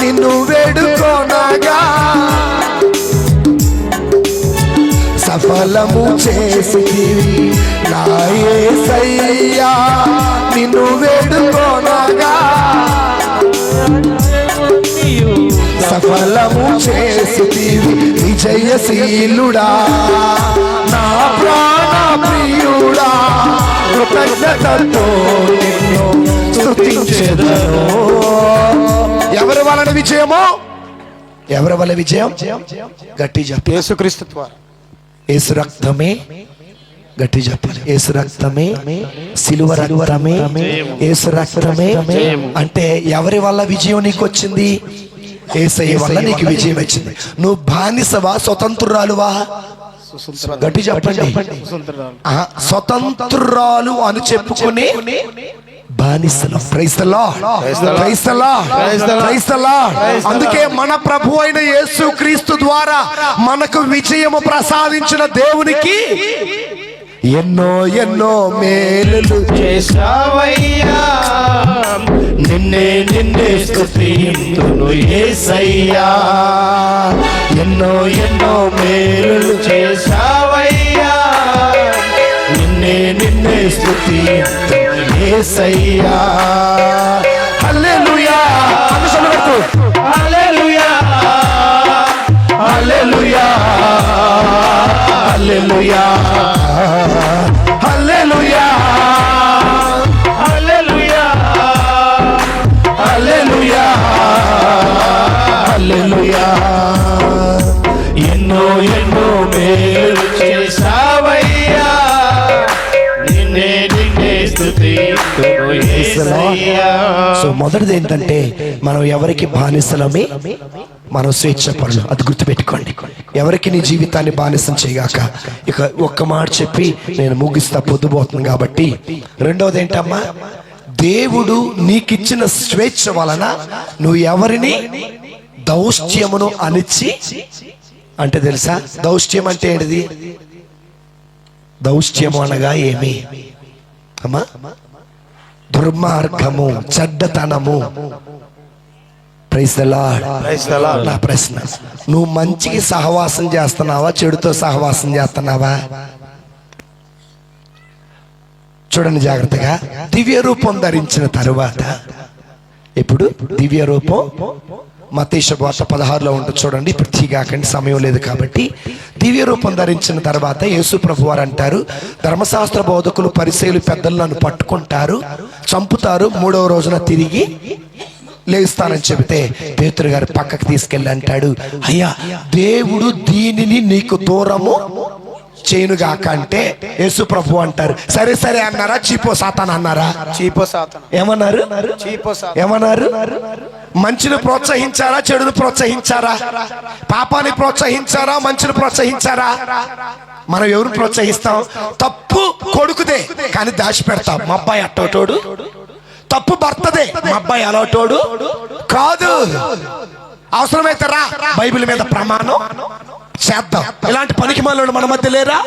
నిన్ను వేడుకొనగా సఫలము చేసితివి. నా యేసయ్యా నిన్ను వేడుకొనగా సఫలము చేసితివి. విజయశీలుడా నా ప్రాణ ప్రియుడా, కృతజ్ఞతతో నిన్ను స్తుతించెదను. ఎవరి వలన విజయమో? ఎవరి వల్ల విజయం? గట్టి చెప్పు. యేసుక్రీస్తు ద్వారా. యేసు రక్తమే, గట్టి చెప్పాలి. యేసు రక్తమే, సిలువ రక్తమే, యేసు రక్తమే. అంటే ఎవరి వల్ల విజయం నీకు వచ్చింది? యేసయ్య వల్ల నీకు విజయం వచ్చింది. నువ్వు బానిసవా స్వతంత్రురాలువా? గట్టి చెప్పండి. స్వతంత్రురాలు అని చెప్పుకుని బానిసలు. Praise the lord, praise the lord, praise the Lord. అందుకే మన ప్రభు అయిన యేసు క్రీస్తు ద్వారా మనకు విజయము ప్రసాదించిన దేవునికి ఎన్నో ఎన్నో మేలులు చేశావయ్యా, నిన్నే స్తుతింతును యేసయ్యా. ఎన్నో ఎన్నో మేలులు చేశావయ్యా, నిన్నే స్తుతింతును యేసయ్యా. హల్లెలూయా. హల్లెలూయా, హల్లెలూయా, హల్లెలూయా, హల్లెలూయా, హల్లెలూయా, హల్లెలూయా, హల్లెలూయా. ఎన్నో ఎన్నో మేలు చేశావయ్యా, నిన్నే స్తుతింతును యేసయ్యా. సో మొదటిది ఏంటంటే మనం ఎవరికి బానిసలమే? మనం స్వేచ్ఛపరులు. అది గుర్తుపెట్టుకోండి. ఎవరికి నీ జీవితాన్ని బానిసం చేయగాక. ఇక ఒక్క మాట చెప్పి నేను ముగిస్తా, పొద్దుపోతుంది కాబట్టి. రెండవది ఏంటమ్మా? దేవుడు నీకిచ్చిన స్వేచ్ఛ వలన నువ్వు ఎవరిని దౌష్ట్యమును అణిచి, అంటే తెలుసా దౌష్ట్యం అంటే ఏంటిది? దౌష్ట్యము అనగా ఏమి అమ్మా? దుర్మార్గము, చెడ్డతనము. Praise the lord. నా ప్రశ్న, నువ్వు మంచికి సహవాసం చేస్తున్నావా, చెడుతో సహవాసం చేస్తున్నావా? చూడండి జాగ్రత్తగా. దివ్య రూపం ధరించిన తరువాత, ఇప్పుడు దివ్య రూపం మత్తయి శుభవార్త 16లో ఉంటుంది చూడండి. ఇప్పుడు తీగాకండి, సమయం లేదు కాబట్టి. దివ్య రూపం ధరించిన తర్వాత యేసు ప్రభు వారు అంటారు, ధర్మశాస్త్ర బోధకులు పరిసయ్యులు పెద్దలు నన్ను పట్టుకుంటారు, చంపుతారు, మూడవ రోజున తిరిగి లేస్తానని చెబితే పేతురు గారు పక్కకు తీసుకెళ్ళి అంటాడు, అయ్యా దేవుడు దీనిని నీకు దూరము చేయనుగాక అంటే యేసు ప్రభు అంటారు, సరే సరే అన్నారా? చీపో సాతాన్ అన్నారా? చీపో సాతాను. ఏమన్నారు? చీపో సాతాను. ఏమన్నారు? మంచిని ప్రోత్సహించారా, చెడును ప్రోత్సహించారా? పాపాన్ని ప్రోత్సహించారా, మంచిని ప్రోత్సహించారా? మనం ఎవరు ప్రోత్సహిస్తాం? తప్పు కొడుకుదే కానీ దాచి పెడతాం. మా అబ్బాయి అట్టోటోడు. తప్పు భర్తదే, మా అబ్బాయి అలాటోడు కాదు. అవసరమైతే రా, బైబిల్ మీద ప్రమాణం చేద్దాం. ఇలాంటి పనికి మనోడు మన మధ్య లేరా?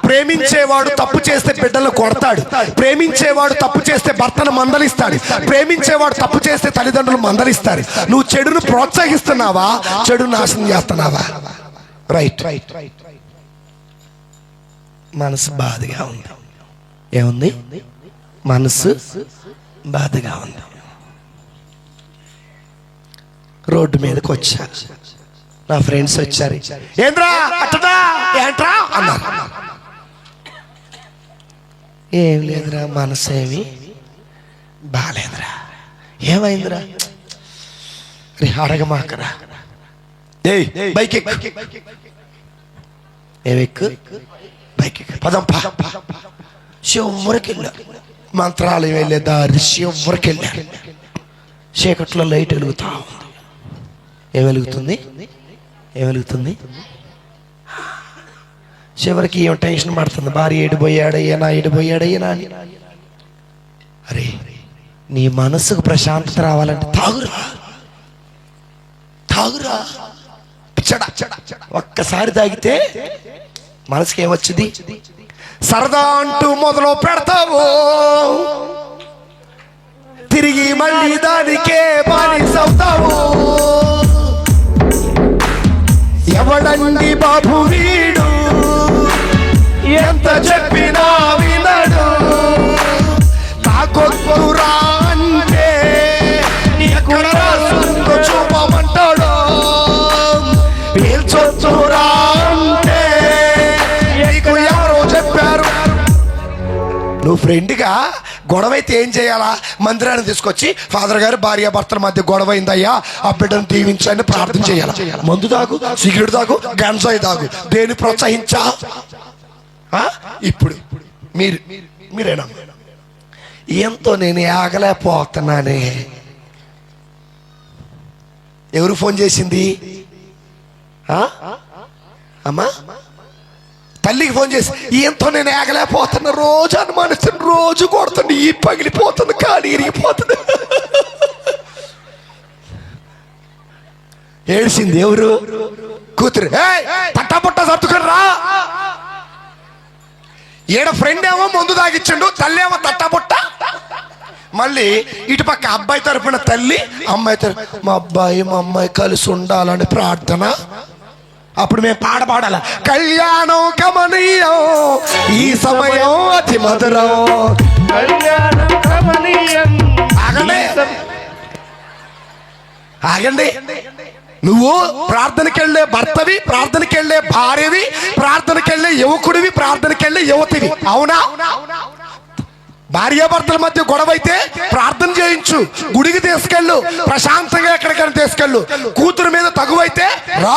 ప్రేమించేవాడు తప్పు చేస్తే బిడ్డలను కొడతాడు, ప్రేమించేవాడు తప్పు చేస్తే భర్తను మందలిస్తాడు, ప్రేమించేవాడు తప్పు చేస్తే తల్లిదండ్రులు మందలిస్తారు. నువ్వు చెడును ప్రోత్సహిస్తున్నావా, చెడు నాశనం చేస్తున్నావా? రైట్. మనసు బాధగా ఉంది. ఏముంది? మనసు బాధగా ఉంది. రోడ్డు మీదకి వచ్చా, నా ఫ్రెండ్స్ వచ్చారు, ఏంద్రా అట్టదా ఏంట్రా అన్నారు. ఏం లేదురా, మనసు ఏమి బాగాలేదురా. ఏమైందిరా? రే అడగమాకరా. ఏయ్ బైక్ ఎక్కు. ఏమెక్కు బైక్ ఎక్కు. పదం శివరికి వెళ్ళా. మంత్రాలయం వెళ్ళే దారి శివరికి వెళ్ళా. చీకట్లో లైట్ వెలుగుతా ఉంది. ఏం వెలుగుతుంది? ఏం వెలుగుతుంది? చివరికి ఏం టెన్షన్ పడుతుంది. భార్య ఎడిపోయాడయ్యనా అని. అరే నీ మనసుకు ప్రశాంతత రావాలంటే తాగురా. ఒక్కసారి తాగితే మనసుకి ఏమొచ్చింది? సరదా అంటూ మొదలు పెడతావు, తిరిగి మళ్ళీ దానికే బానిసవుతావు. ఎవడండి బాబు వీడు, ఎంత చెప్పినా వినడు. తాకొద్దురా అంటే ఎక్కడ రాసుందో చూపమంటాడు. పీల్చొద్దురా అంటే నీకు ఎవరో చెప్పారు. నువ్వు ఫ్రెండ్గా గొడవ అయితే ఏం చేయాలా? మందిరాన్ని తీసుకొచ్చి ఫాదర్ గారు భార్య భర్తల మధ్య గొడవ అయిందయ్యా, ఆ బిడ్డను దీవించని ప్రార్థన చేయాలా? మందు తాగు, సిగరెట్ తాగు, గంజాయి తాగు, దేని ప్రోత్సహించా? ఇప్పుడు మీరేనా? ఎంతో నేను ఆగలేకపోతున్నానే. ఎవరు ఫోన్ చేసింది? అమ్మా తల్లికి ఫోన్ చేసి ఎంతో నేను ఆగలేకపోతున్నా, రోజు అనుమానిస్తాను, రోజు కొడుతుంది, ఈ పగిలిపోతుంది, కాలు ఇరిగిపోతుంది. ఏడ్చింది ఎవరు? కూతురు. పట్టా సర్దుకొని రా. ఈడ ఫ్రెండ్ ఏమో ముందు తాగిచ్చిండు, తల్లి ఏమో తట్టబుట్ట. మళ్ళీ ఇటు పక్క అబ్బాయి తరపున తల్లి, అమ్మాయి తరపు మా అబ్బాయి మా అమ్మాయి కలిసి ఉండాలని ప్రార్థన. అప్పుడు మేము పాడాల, కళ్యాణం కమనీయం ఈ సమయం అతి మధురం. ఆగండి. నువ్వు ప్రార్థనకి వెళ్ళే భర్తవి, ప్రార్థనకి వెళ్ళే భార్యవి, ప్రార్థనకి వెళ్ళే యువకుడివి, ప్రార్థనకి వెళ్ళే యువతివి. అవునా? భార్యాభర్తల మధ్య గొడవ అయితే ప్రార్థన చేయించు, గుడికి తీసుకెళ్ళు, ప్రశాంతంగా ఎక్కడికైనా తీసుకెళ్ళు. కూతురు మీద తగువైతే రా,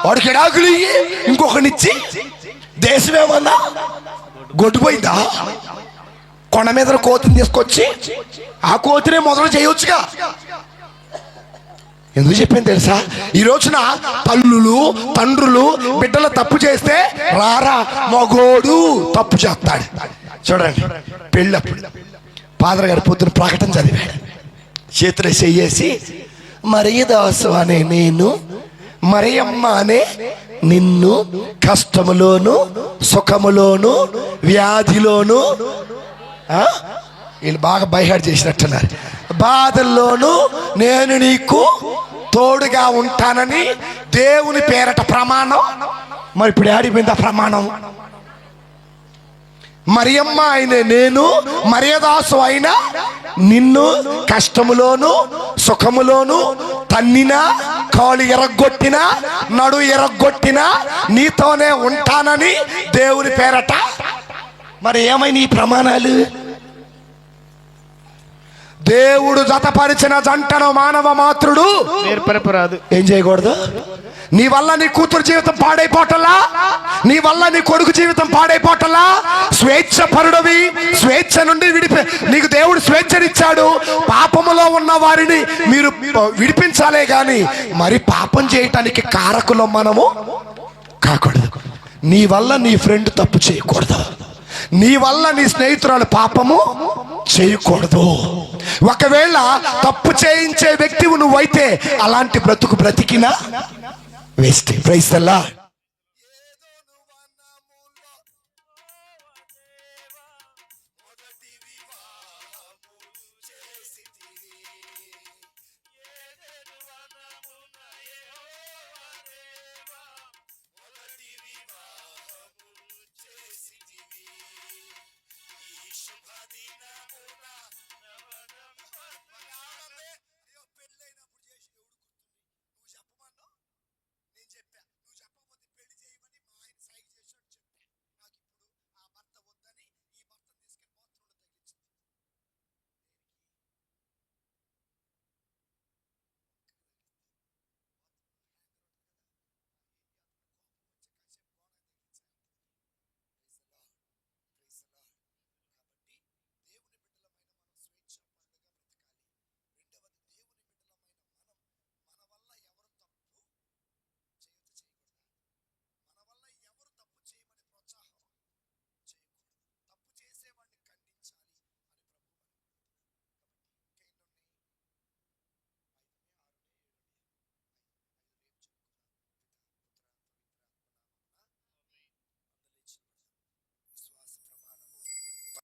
వాడికి ఎడాకులు ఇంకొకనిచ్చి. దేశమేమన్నా గొడ్డుపోయిందా? కొండ మీద కోతిని తీసుకొచ్చి ఆ కోతినే మొదలు చేయొచ్చుగా. ఎందుకు చెప్పాను తెలుసా? ఈ రోజున తల్లులు తండ్రులు బిడ్డలు తప్పు చేస్తే రారా మగోడు తప్పు చేస్తాడు. చూడండి, పెళ్ళప్పుడు ఫాదర్ గారు పొద్దున ప్రకటన చదివాడు. చేతులు చెయ్యేసి, మరియదాసు అనే నేను, మరియమ్మ అనే నిన్ను కష్టములోను సుఖములోను వ్యాధిలోను, వీళ్ళు బాగా బైహాడ్ చేసినట్టున్నారు, బాధల్లోనూ నేను నీకు తోడుగా ఉంటానని దేవుని పేరట ప్రమాణం. మరి ఇప్పుడు ఆడిపోయింది ఆ ప్రమాణం. మరియమ్మ అయిన నేను, మరియదాసు అయిన నిన్ను కష్టములోను సుఖములోను తన్నినా, కాలు ఎరగొట్టినా, నడు ఎరగొట్టినా నీతోనే ఉంటానని దేవుని పేరట. మరి ఏమైనా ఈ ప్రమాణాలు? దేవుడు జతపరిచిన జంటను మానవ మాత్రుడు ఏర్పరపరాదు. ఏం చేయకూడదు? నీ వల్ల నీ కూతురు జీవితం పాడైపోవటంలా, నీ వల్ల నీ కొడుకు జీవితం పాడైపోవటంలా. స్వేచ్ఛ పరుడవి, స్వేచ్ఛ నుండి నీకు దేవుడు స్వేచ్ఛనిచ్చాడు. పాపములో ఉన్న వారిని మీరు విడిపించాలే గాని మరి పాపం చేయటానికి కారకులం మనము కాకూడదు. నీ వల్ల నీ ఫ్రెండ్ తప్పు చేయకూడదు, నీ వల్ల నీ స్నేహితురాలు పాపము చేయకూడదు. ఒకవేళ తప్పు చేయించే వ్యక్తివి నువ్వైతే అలాంటి బ్రతుకు బ్రతికినా వేస్ట్. Praise the lord.